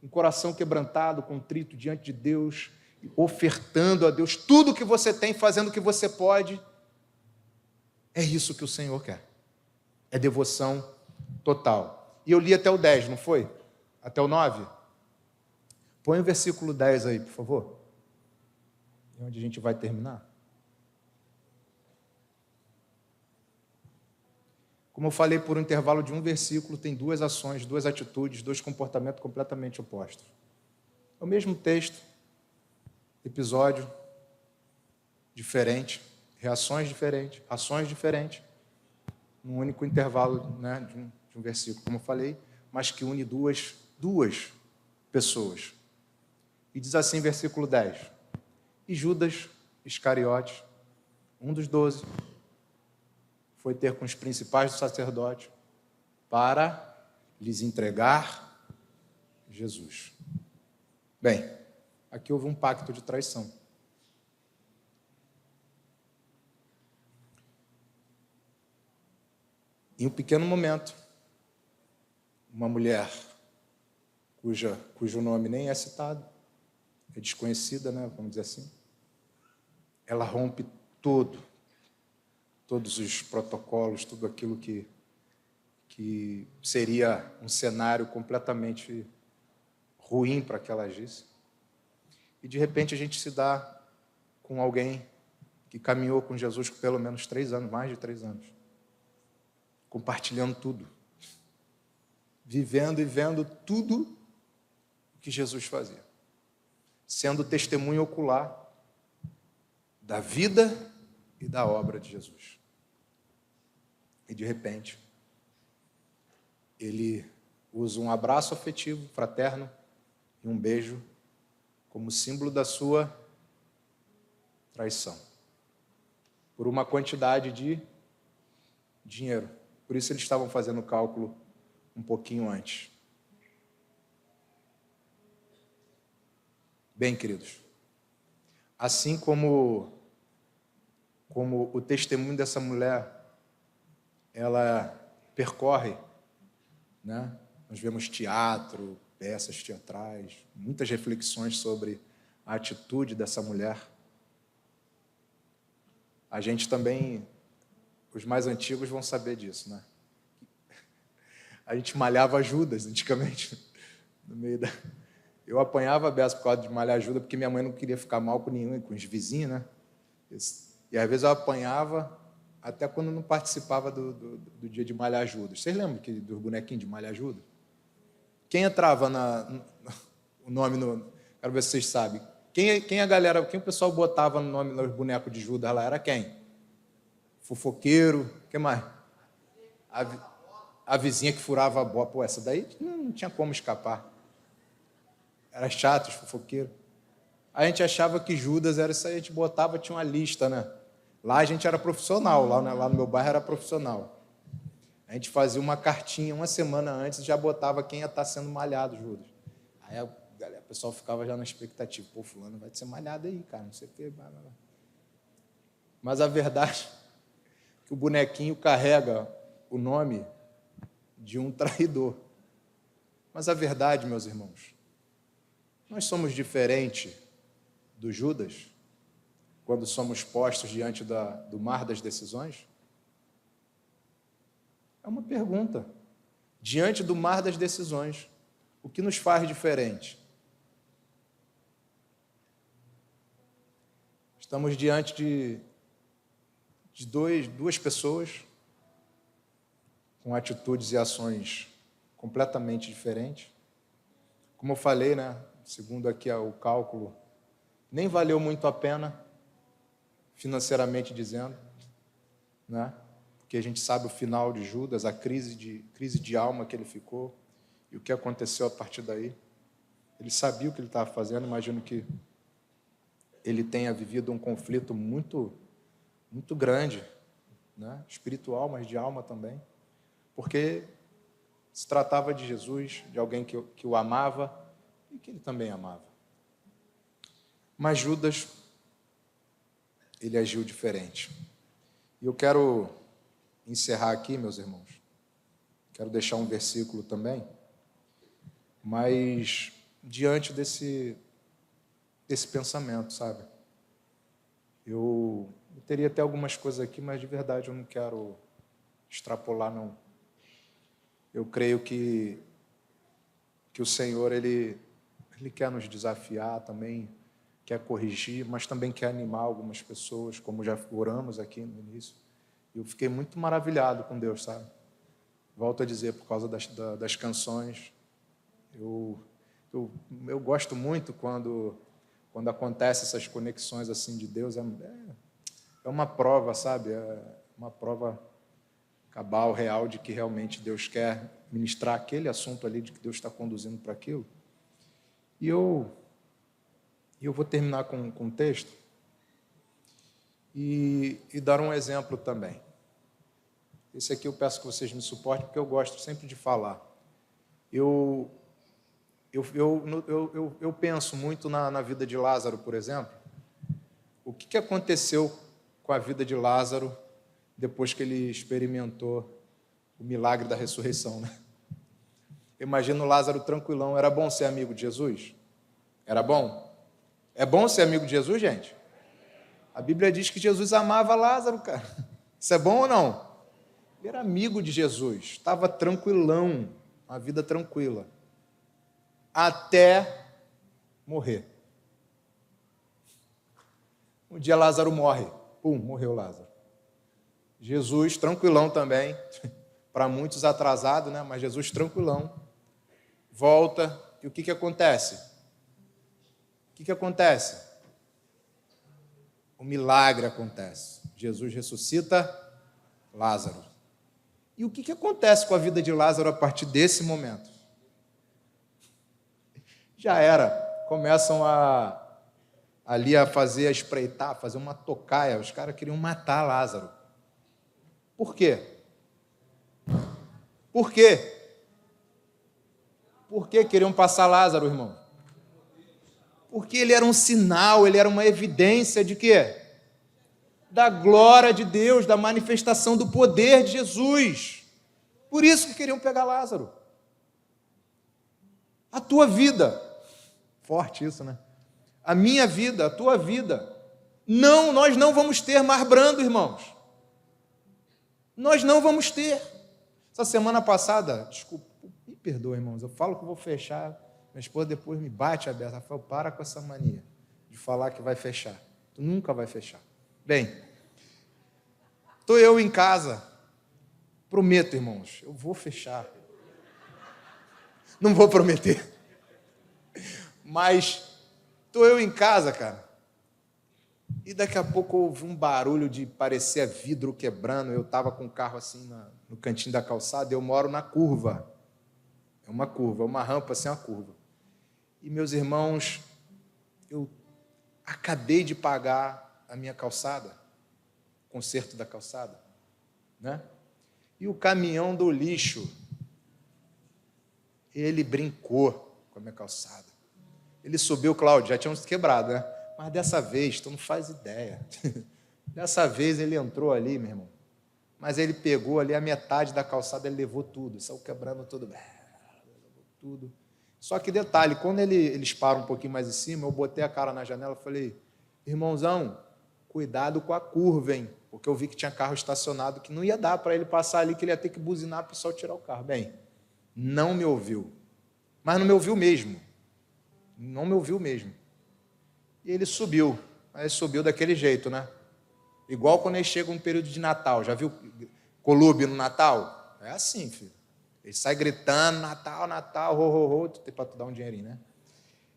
S1: com o coração quebrantado, contrito diante de Deus, ofertando a Deus tudo o que você tem, fazendo o que você pode, é isso que o Senhor quer. É devoção total. E eu li até o 10, não foi? Até o 9? Põe o versículo 10 aí, por favor. É onde a gente vai terminar. Como eu falei, por um intervalo de um versículo, tem 2 ações, 2 atitudes, 2 comportamentos completamente opostos. É o mesmo texto, episódio diferente, reações diferentes, ações diferentes, num único intervalo, né, de um versículo, como eu falei, mas que une duas pessoas. E diz assim, versículo 10, e Judas Iscariotes, um dos 12, foi ter com os principais dos sacerdotes para lhes entregar Jesus. Bem, aqui houve um pacto de traição. Em um pequeno momento, uma mulher cujo nome nem é citado, é desconhecida, né, vamos dizer assim, ela rompe todos os protocolos, tudo aquilo que seria um cenário completamente ruim para que ela agisse. E, de repente, a gente se dá com alguém que caminhou com Jesus por pelo menos 3 anos, mais de 3 anos. compartilhando tudo, vivendo e vendo tudo o que Jesus fazia, sendo testemunho ocular da vida e da obra de Jesus. E de repente, ele usa um abraço afetivo, fraterno, e um beijo como símbolo da sua traição, por uma quantidade de dinheiro. Por isso eles estavam fazendo o cálculo um pouquinho antes. Bem, queridos, assim como o testemunho dessa mulher, ela percorre, né? Nós vemos teatro, peças teatrais, muitas reflexões sobre a atitude dessa mulher. A gente também, os mais antigos vão saber disso, né? A gente malhava Judas antigamente, no meio da... Eu apanhava a beça por causa de malhar Judas, porque minha mãe não queria ficar mal com nenhum, com os vizinhos, né? E às vezes eu apanhava até quando não participava do dia de malhar Judas. Vocês lembram dos bonequinhos de malhar Judas? Quem entrava o nome no... Quero ver se vocês sabem. Quem o pessoal botava no nome nos bonecos de Judas lá era quem? Fofoqueiro, o que mais? A vizinha que furava a bola. Pô, essa daí não tinha como escapar. Era chato, os fofoqueiros. A gente achava que Judas era isso aí, a gente botava, tinha uma lista, né? Lá a gente era profissional, lá no meu bairro era profissional. A gente fazia uma cartinha uma semana antes e já botava quem ia estar sendo malhado, Judas. Aí o pessoal ficava já na expectativa. Pô, fulano vai ser malhado aí, cara, não sei o quê. Blá, blá, blá. Mas a verdade é que o bonequinho carrega o nome de um traidor. Mas a verdade, meus irmãos, nós somos diferentes do Judas quando somos postos diante do mar das decisões? É uma pergunta. Diante do mar das decisões, o que nos faz diferente? Estamos diante de duas pessoas com atitudes e ações completamente diferentes. Como eu falei, né, segundo aqui o cálculo, nem valeu muito a pena, financeiramente dizendo, né? Porque a gente sabe o final de Judas, a crise de alma que ele ficou e o que aconteceu a partir daí. Ele sabia o que ele estava fazendo, imagino que ele tenha vivido um conflito muito, muito grande, né? Espiritual, mas de alma também, porque se tratava de Jesus, de alguém que o amava e que ele também amava. Mas Judas, ele agiu diferente. E eu quero encerrar aqui, meus irmãos. Quero deixar um versículo também, mas diante desse pensamento, sabe? Eu teria até algumas coisas aqui, mas de verdade eu não quero extrapolar, não. Eu creio que o Senhor, Ele quer nos desafiar também, quer corrigir, mas também quer animar algumas pessoas, como já oramos aqui no início. Eu fiquei muito maravilhado com Deus, sabe? Volto a dizer, por causa das canções. Eu gosto muito quando acontecem essas conexões assim de Deus. É uma prova, sabe? É uma prova cabal, real, de que realmente Deus quer ministrar aquele assunto ali, de que Deus está conduzindo para aquilo. E eu vou terminar com um texto e dar um exemplo também. Esse aqui eu peço que vocês me suportem, porque eu gosto sempre de falar. Eu penso muito na vida de Lázaro, por exemplo. O que aconteceu com a vida de Lázaro depois que ele experimentou o milagre da ressurreição, né? Imagina o Lázaro tranquilão. Era bom ser amigo de Jesus? Era bom? É bom ser amigo de Jesus, gente? A Bíblia diz que Jesus amava Lázaro, cara. Isso é bom ou não? Ele era amigo de Jesus, estava tranquilão, uma vida tranquila, até morrer. Um dia Lázaro morre, morreu Lázaro. Jesus, tranquilão também, para muitos atrasado, né? Mas Jesus tranquilão, volta, e o que acontece? O que acontece? O milagre acontece. Jesus ressuscita Lázaro. E o que acontece com a vida de Lázaro a partir desse momento? Já era. Começam ali a fazer, a espreitar, a fazer uma tocaia. Os caras queriam matar Lázaro. Por quê? Por quê? Por que queriam passar Lázaro, irmão? Porque ele era um sinal, ele era uma evidência de quê? Da glória de Deus, da manifestação do poder de Jesus. Por isso que queriam pegar Lázaro. A tua vida, forte isso, né? A minha vida, a tua vida. Não, nós não vamos ter mar brando, irmãos. Nós não vamos ter. Essa semana passada, desculpa, me perdoa, irmãos, eu falo que eu vou fechar, minha esposa depois me bate a beça, ela fala, para com essa mania de falar que vai fechar. Tu nunca vai fechar. Bem, estou eu em casa, prometo, irmãos, eu vou fechar. Não vou prometer. Mas estou eu em casa, cara, e daqui a pouco eu ouvi um barulho de parecer vidro quebrando. Eu estava com o carro assim no cantinho da calçada, eu moro na curva. É uma curva, uma rampa assim, uma curva. E meus irmãos, eu acabei de pagar a minha calçada, o conserto da calçada, né? E o caminhão do lixo, ele brincou com a minha calçada. Ele subiu, Cláudio, já tínhamos quebrado, né? Mas dessa vez, tu não faz ideia. Dessa vez ele entrou ali, meu irmão. Mas ele pegou ali a metade da calçada, ele levou tudo, saiu quebrando tudo. Tudo. Só que detalhe, quando eles param um pouquinho mais em cima, eu botei a cara na janela e falei, irmãozão, cuidado com a curva, hein? Porque eu vi que tinha carro estacionado, que não ia dar para ele passar ali, que ele ia ter que buzinar para o pessoal tirar o carro. Bem, não me ouviu. Mas não me ouviu mesmo. Não me ouviu mesmo. E ele subiu. Mas subiu daquele jeito, né? Igual quando eles chegam no período de Natal. Já viu Colúbio no Natal? É assim, filho. Ele sai gritando, Natal, Natal, ho, tem para tu dar um dinheirinho, né?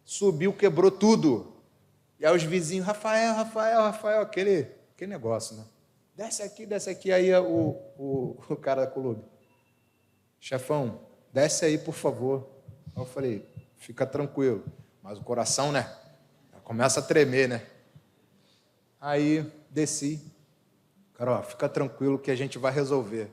S1: Subiu, quebrou tudo. E aí os vizinhos, Rafael, aquele negócio, né? Desce aqui. Aí o cara da Colúbio, chefão, desce aí, por favor. Aí eu falei, fica tranquilo. Mas o coração, né? Começa a tremer, né? Aí desci. Cara, ó, fica tranquilo que a gente vai resolver.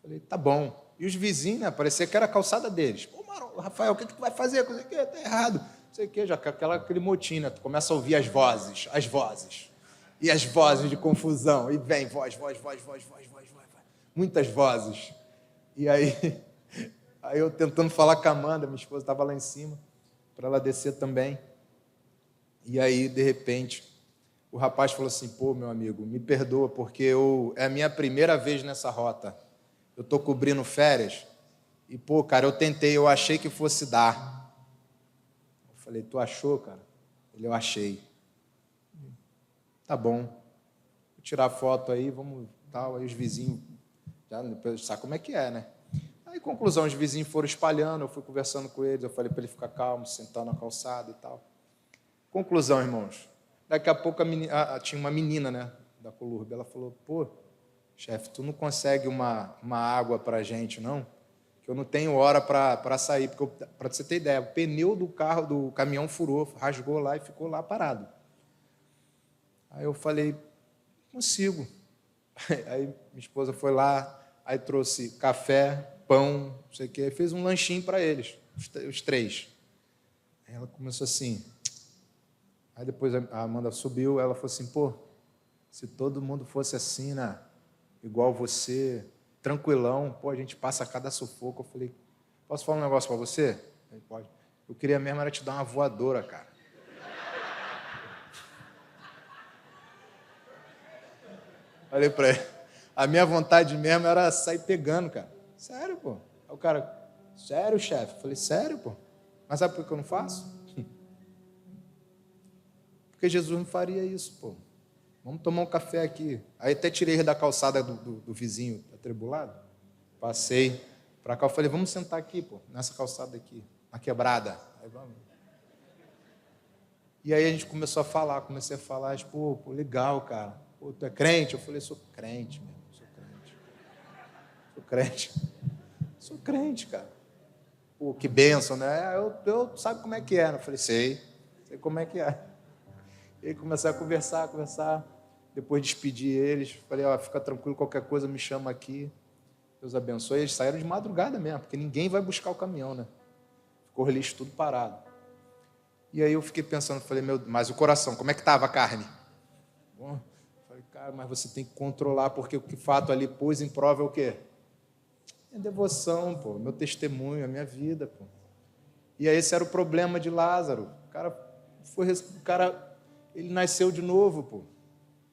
S1: Falei, tá bom. E os vizinhos, né? Parecia que era a calçada deles. Pô, mano, Rafael, o que tu vai fazer? Não sei o que, tá errado. Não sei o que, já aquele motim, né? Tu começa a ouvir as vozes. E as vozes de confusão. E vem voz. Muitas vozes. E aí eu tentando falar com a Amanda, minha esposa estava lá em cima, para ela descer também. E aí, de repente, o rapaz falou assim, pô, meu amigo, me perdoa, porque é a minha primeira vez nessa rota. Eu estou cobrindo férias e, pô, cara, eu achei que fosse dar. Eu falei, tu achou, cara? Eu achei. Tá bom. Vou tirar foto aí, vamos, tal, aí os vizinhos, já sabe como é que é, né? Aí, conclusão, os vizinhos foram espalhando, eu fui conversando com eles, eu falei para ele ficar calmo, sentar na calçada e tal. Conclusão, irmãos, daqui a pouco tinha uma menina, né, da Colúrbia, ela falou, pô, chefe, tu não consegue uma água para a gente, não? Que eu não tenho hora para sair, porque, para você ter ideia, o pneu do caminhão furou, rasgou lá e ficou lá parado. Aí eu falei, consigo. Aí minha esposa foi lá, aí trouxe café, pão, não sei o quê, fez um lanchinho para eles, os três. Aí ela começou assim. Aí depois a Amanda subiu, ela falou assim, pô, se todo mundo fosse assim, né? Igual você, tranquilão, pô, a gente passa cada sufoco. Eu falei, posso falar um negócio para você? Ele pode. Eu queria mesmo era te dar uma voadora, cara. Falei para ele, a minha vontade mesmo era sair pegando, cara. Sério, pô. Aí o cara, sério, chefe? Eu falei, sério, pô. Mas sabe por que eu não faço? Porque Jesus não faria isso, pô. Vamos tomar um café aqui. Aí até tirei da calçada do vizinho atribulado. Passei para cá, eu falei, vamos sentar aqui, pô, nessa calçada aqui, na quebrada. Aí vamos. E aí a gente começou a falar, comecei a falar, pô, legal, cara. Pô, tu é crente? Eu falei, sou crente mesmo, sou crente. Sou crente. Sou crente, cara. Pô, que bênção, né? Eu sabe como é que é? Eu falei, sei como é que é. E aí comecei a conversar. Depois despedi eles, falei, ó, fica tranquilo, qualquer coisa me chama aqui. Deus abençoe. Eles saíram de madrugada mesmo, porque ninguém vai buscar o caminhão, né? Ficou o lixo tudo parado. E aí eu fiquei pensando, falei, mas o coração, como é que estava a carne? Bom, falei, cara, mas você tem que controlar, porque o que fato ali pôs em prova é o quê? Minha devoção, pô, meu testemunho, a minha vida, pô. E aí esse era o problema de Lázaro. O cara, ele nasceu de novo, pô.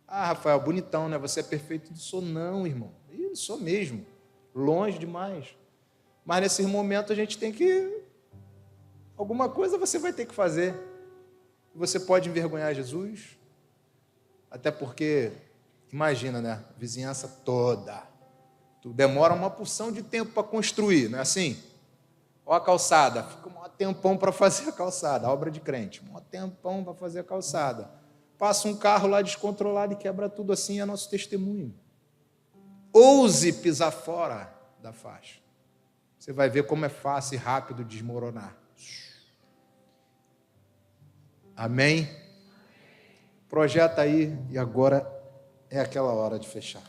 S1: Ah, Rafael, bonitão, né? Você é perfeito. Não sou não, irmão. Eu não sou mesmo. Longe demais. Mas nesse momento a gente tem que... Alguma coisa você vai ter que fazer. Você pode envergonhar Jesus. Até porque, imagina, né? Vizinhança toda. Tu demora uma porção de tempo para construir, não é assim? Ó a calçada. Fica um tempão para fazer a calçada. A obra de crente. Um tempão para fazer a calçada. Passa um carro lá descontrolado e quebra tudo assim, é nosso testemunho. Ouse pisar fora da faixa. Você vai ver como é fácil e rápido desmoronar. Amém? Projeta aí, e agora é aquela hora de fechar.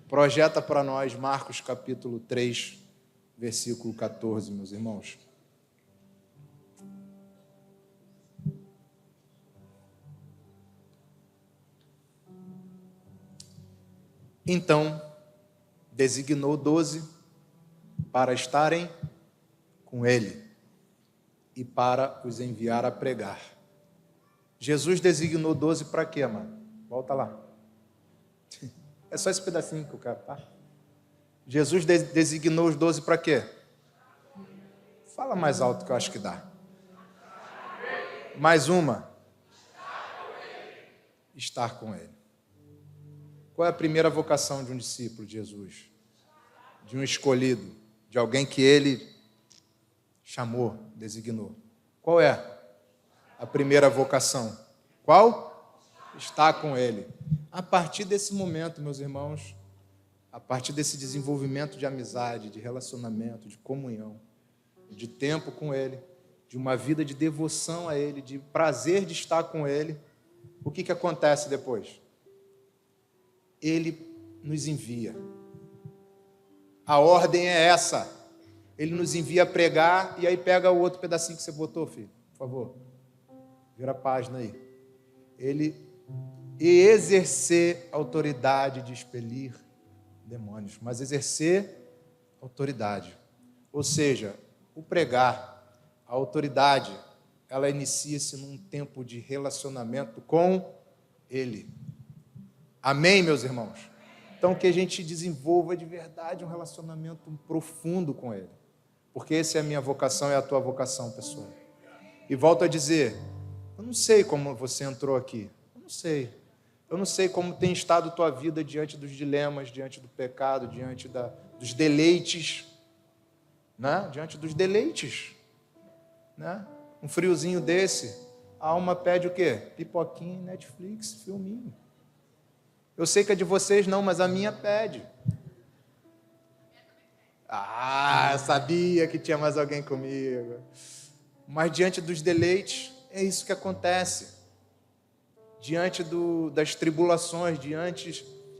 S1: Projeta para nós Marcos capítulo 3, versículo 14, meus irmãos. Então, designou 12 para estarem com ele e para os enviar a pregar. Jesus designou 12 para quê, mano? Volta lá. É só esse pedacinho que eu quero, tá? Jesus designou os 12 para quê? Fala mais alto que eu acho que dá. Mais uma. Estar com ele. Qual é a primeira vocação de um discípulo de Jesus? De um escolhido, de alguém que ele chamou, designou. Qual é a primeira vocação? Qual? Estar com ele. A partir desse momento, meus irmãos, a partir desse desenvolvimento de amizade, de relacionamento, de comunhão, de tempo com ele, de uma vida de devoção a ele, de prazer de estar com ele, o que acontece depois? Ele nos envia. A ordem é essa. Ele nos envia a pregar, e aí pega o outro pedacinho que você botou, filho, por favor. Vira a página aí. E exercer autoridade de expelir demônios, mas exercer autoridade. Ou seja, o pregar, a autoridade, ela inicia-se num tempo de relacionamento com ele. Amém, meus irmãos? Então, que a gente desenvolva de verdade um relacionamento profundo com ele. Porque essa é a minha vocação, é a tua vocação, pessoal. E volto a dizer, eu não sei como você entrou aqui. Eu não sei. Eu não sei como tem estado tua vida diante dos dilemas, diante do pecado, diante dos deleites. Né? Diante dos deleites. Né? Um friozinho desse, a alma pede o quê? Pipoquinha, Netflix, filminho. Eu sei que a de vocês não, mas a minha pede. Ah, eu sabia que tinha mais alguém comigo. Mas diante dos deleites, é isso que acontece. Diante das tribulações,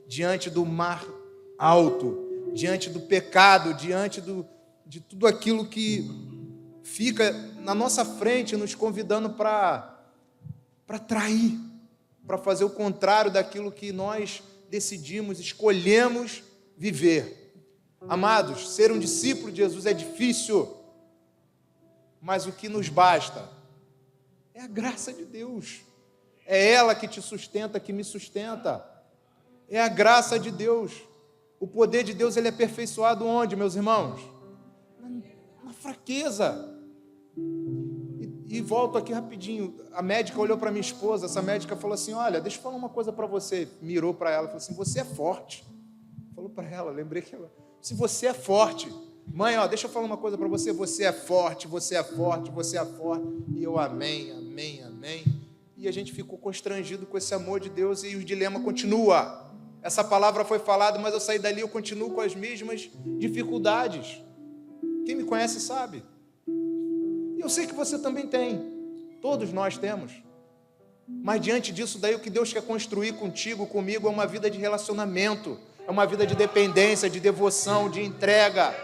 S1: diante do mar alto, diante do pecado, diante de tudo aquilo que fica na nossa frente, nos convidando para trair, para fazer o contrário daquilo que nós decidimos, escolhemos viver. Amados, ser um discípulo de Jesus é difícil, mas o que nos basta é a graça de Deus. É ela que te sustenta, que me sustenta. É a graça de Deus. O poder de Deus, ele é aperfeiçoado onde, meus irmãos? Na fraqueza. E volto aqui rapidinho. A médica olhou para minha esposa, essa médica falou assim, olha, deixa eu falar uma coisa para você. Mirou para ela, falou assim, você é forte. Falou para ela, lembrei que ela Se você é forte, mãe, deixa eu falar uma coisa para você, você é forte, você é forte, você é forte. E eu, amém, amém, amém. E a gente ficou constrangido com esse amor de Deus e o dilema continua. Essa palavra foi falada, mas eu saí dali, eu continuo com as mesmas dificuldades. Quem me conhece sabe. E eu sei que você também tem. Todos nós temos. Mas diante disso daí, o que Deus quer construir contigo, comigo, é uma vida de relacionamento. É uma vida de dependência, de devoção, de entrega.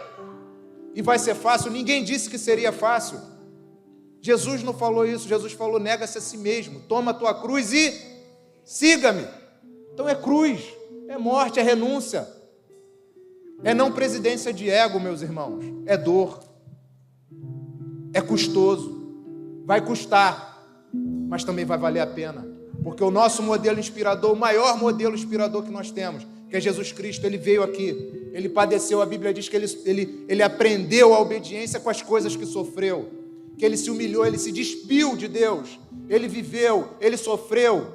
S1: E vai ser fácil? Ninguém disse que seria fácil. Jesus não falou isso. Jesus falou, nega-se a si mesmo. Toma a tua cruz e siga-me. Então é cruz, é morte, é renúncia. É não presidência de ego, meus irmãos. É dor. É custoso. Vai custar, mas também vai valer a pena. Porque o nosso modelo inspirador, o maior modelo inspirador que nós temos, que é Jesus Cristo, ele veio aqui, ele padeceu, a Bíblia diz que ele aprendeu a obediência com as coisas que sofreu, que ele se humilhou, ele se despiu de Deus, ele viveu, ele sofreu,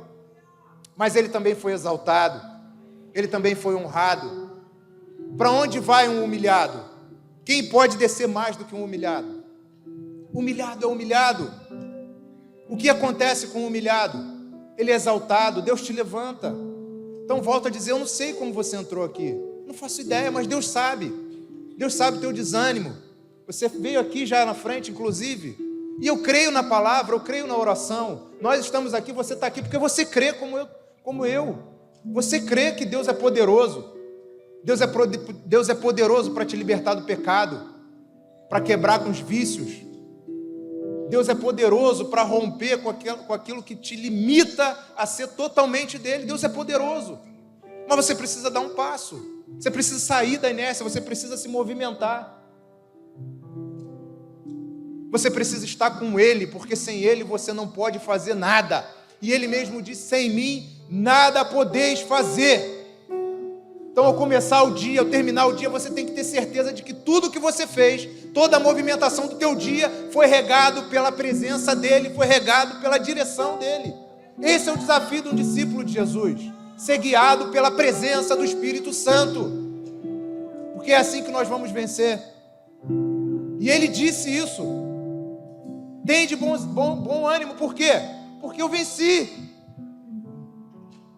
S1: mas ele também foi exaltado, ele também foi honrado. Para onde vai um humilhado? Quem pode descer mais do que um humilhado? Humilhado é humilhado. O que acontece com o humilhado? Ele é exaltado, Deus te levanta. Então volto a dizer, eu não sei como você entrou aqui, não faço ideia, mas Deus sabe o teu desânimo. Você veio aqui já na frente, inclusive, e eu creio na palavra, eu creio na oração. Nós estamos aqui, você está aqui porque você crê como eu. Você crê que Deus é poderoso. Deus é poderoso para te libertar do pecado, para quebrar com os vícios. Deus é poderoso para romper com aquilo que te limita a ser totalmente dele. Deus é poderoso. Mas você precisa dar um passo. Você precisa sair da inércia, você precisa se movimentar. Você precisa estar com ele, porque sem ele você não pode fazer nada. E ele mesmo disse, sem mim nada podeis fazer. Então, ao começar o dia, ao terminar o dia, você tem que ter certeza de que tudo que você fez, toda a movimentação do teu dia foi regado pela presença dele, foi regado pela direção dele. Esse é o desafio de um discípulo de Jesus, ser guiado pela presença do Espírito Santo, porque é assim que nós vamos vencer. E ele disse isso. Tem de bom ânimo, por quê? Porque eu venci.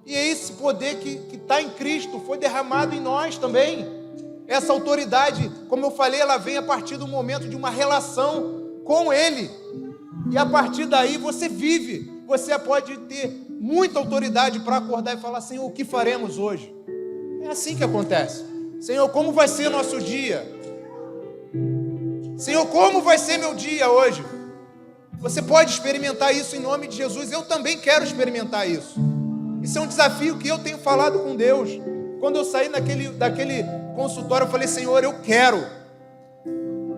S1: E é esse poder que está em Cristo, foi derramado em nós também. Essa autoridade, como eu falei, ela vem a partir do momento de uma relação com Ele. E a partir daí você vive. Você pode ter muita autoridade para acordar e falar, Senhor, o que faremos hoje? É assim que acontece. Senhor, como vai ser nosso dia? Senhor, como vai ser meu dia hoje? Você pode experimentar isso em nome de Jesus. Eu também quero experimentar isso. Isso é um desafio que eu tenho falado com Deus. Quando eu saí daquele consultório, eu falei, Senhor, eu quero.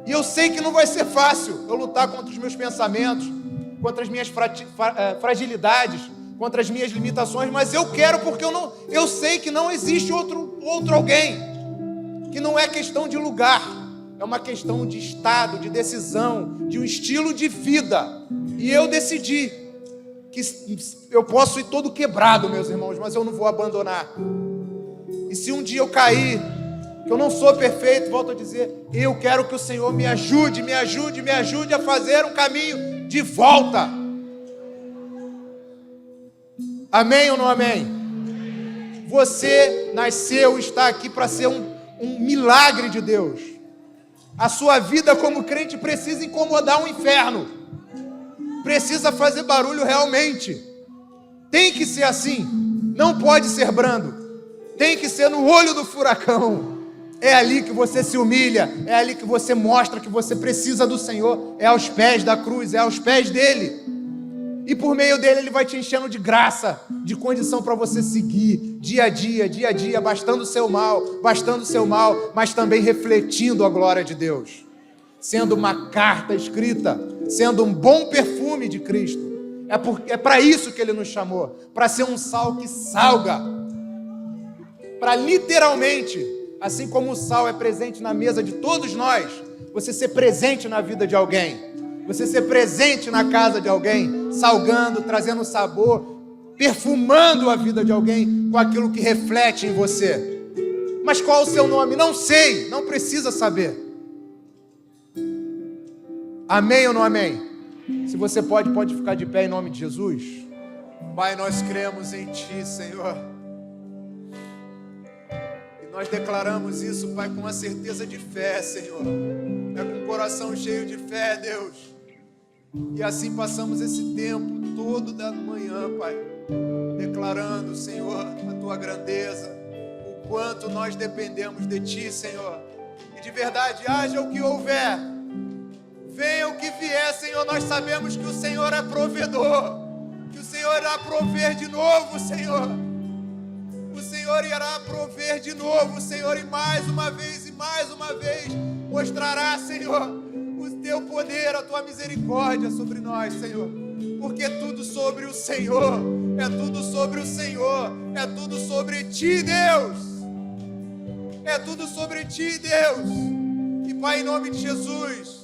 S1: E eu sei que não vai ser fácil eu lutar contra os meus pensamentos, contra as minhas fragilidades, contra as minhas limitações, mas eu quero porque eu sei que não existe outro alguém, que não é questão de lugar, é uma questão de estado, de decisão, de um estilo de vida. E eu decidi que eu posso ir todo quebrado, meus irmãos, mas eu não vou abandonar. E se um dia eu cair, que eu não sou perfeito, volto a dizer, eu quero que o Senhor me ajude a fazer um caminho de volta. Amém ou não amém? Você nasceu, está aqui para ser um milagre de Deus. A sua vida como crente precisa incomodar o inferno. Precisa fazer barulho realmente. Tem que ser assim. Não pode ser brando. Tem que ser no olho do furacão. É ali que você se humilha. É ali que você mostra que você precisa do Senhor. É aos pés da cruz, é aos pés dele. E por meio dele ele vai te enchendo de graça, de condição para você seguir dia a dia, bastando o seu mal, mas também refletindo a glória de Deus. Sendo uma carta escrita, sendo um bom perfume de Cristo. É para isso que ele nos chamou, para ser um sal que salga, para literalmente, assim como o sal é presente na mesa de todos nós, você ser presente na vida de alguém, você ser presente na casa de alguém, salgando, trazendo sabor, perfumando a vida de alguém com aquilo que reflete em você. Mas qual o seu nome? Não sei, não precisa saber. Amém ou não amém? Se você pode ficar de pé em nome de Jesus. Pai, nós cremos em Ti, Senhor. E nós declaramos isso, Pai, com uma certeza de fé, Senhor. É com o coração cheio de fé, Deus. E assim passamos esse tempo todo da manhã, Pai, declarando, Senhor, a Tua grandeza, o quanto nós dependemos de Ti, Senhor. E de verdade, haja o que houver, venha o que vier, Senhor, nós sabemos que o Senhor é provedor, que o Senhor irá prover de novo, Senhor. O Senhor irá prover de novo, Senhor, e mais uma vez, mostrará, Senhor, o Teu poder, a Tua misericórdia sobre nós, Senhor. Porque é tudo sobre o Senhor, é tudo sobre o Senhor, é tudo sobre Ti, Deus. É tudo sobre Ti, Deus. E Pai, em nome de Jesus,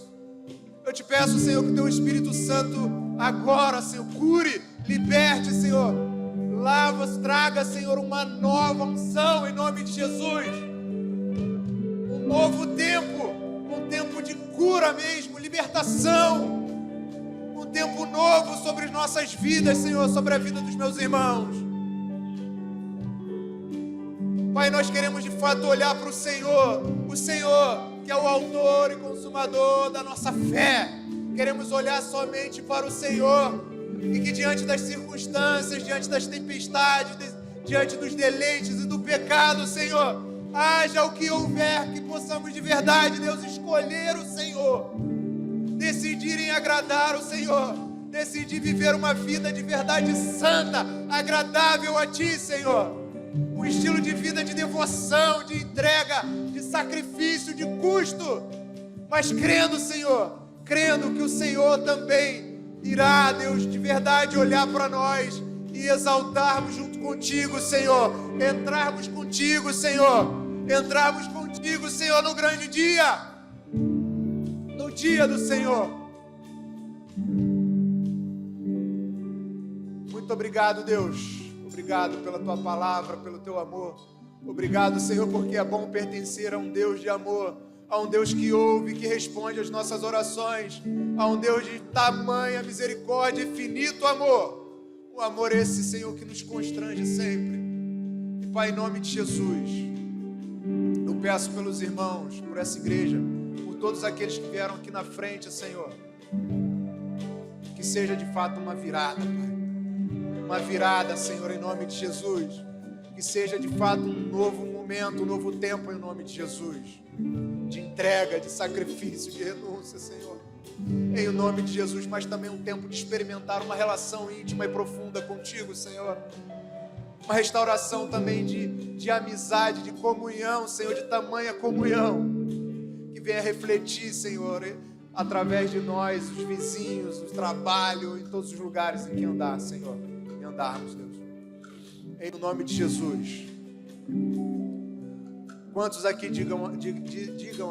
S1: eu te peço, Senhor, que o Teu Espírito Santo agora, Senhor, cure, liberte, Senhor. Lava, traga, Senhor, uma nova unção em nome de Jesus. Um novo tempo, um tempo de cura mesmo, libertação. Um tempo novo sobre as nossas vidas, Senhor, sobre a vida dos meus irmãos. Pai, nós queremos de fato olhar para o Senhor que é o autor e consumador da nossa fé. Queremos olhar somente para o Senhor e que diante das circunstâncias, diante das tempestades, diante dos deleites e do pecado, Senhor, haja o que houver, que possamos de verdade, Deus, escolher o Senhor, decidir em agradar o Senhor, decidir viver uma vida de verdade santa, agradável a Ti, Senhor. Um estilo de vida de devoção, de entrega, de sacrifício, de custo, mas crendo, Senhor, crendo que o Senhor também irá, Deus, de verdade olhar para nós e exaltarmos junto contigo, Senhor, entrarmos contigo, Senhor, no grande dia, no dia do Senhor. Muito obrigado, Deus. Obrigado pela Tua palavra, pelo Teu amor. Obrigado, Senhor, porque é bom pertencer a um Deus de amor, a um Deus que ouve, que responde às nossas orações, a um Deus de tamanha misericórdia e infinito amor. O amor esse, Senhor, que nos constrange sempre. E, Pai, em nome de Jesus, eu peço pelos irmãos, por essa igreja, por todos aqueles que vieram aqui na frente, Senhor, que seja de fato uma virada, Pai. Uma virada, Senhor, em nome de Jesus. Que seja de fato um novo momento, um novo tempo em nome de Jesus. De entrega, de sacrifício, de renúncia, Senhor. Em nome de Jesus, mas também um tempo de experimentar uma relação íntima e profunda contigo, Senhor. Uma restauração também de amizade, de comunhão, Senhor, de tamanha comunhão. Que venha refletir, Senhor, através de nós, os vizinhos, o trabalho, em todos os lugares em que andar, Senhor. Andarmos, Deus, em nome de Jesus. Quantos aqui digam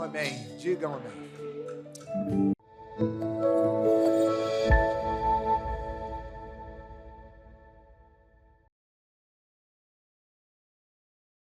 S1: amém? Digam amém.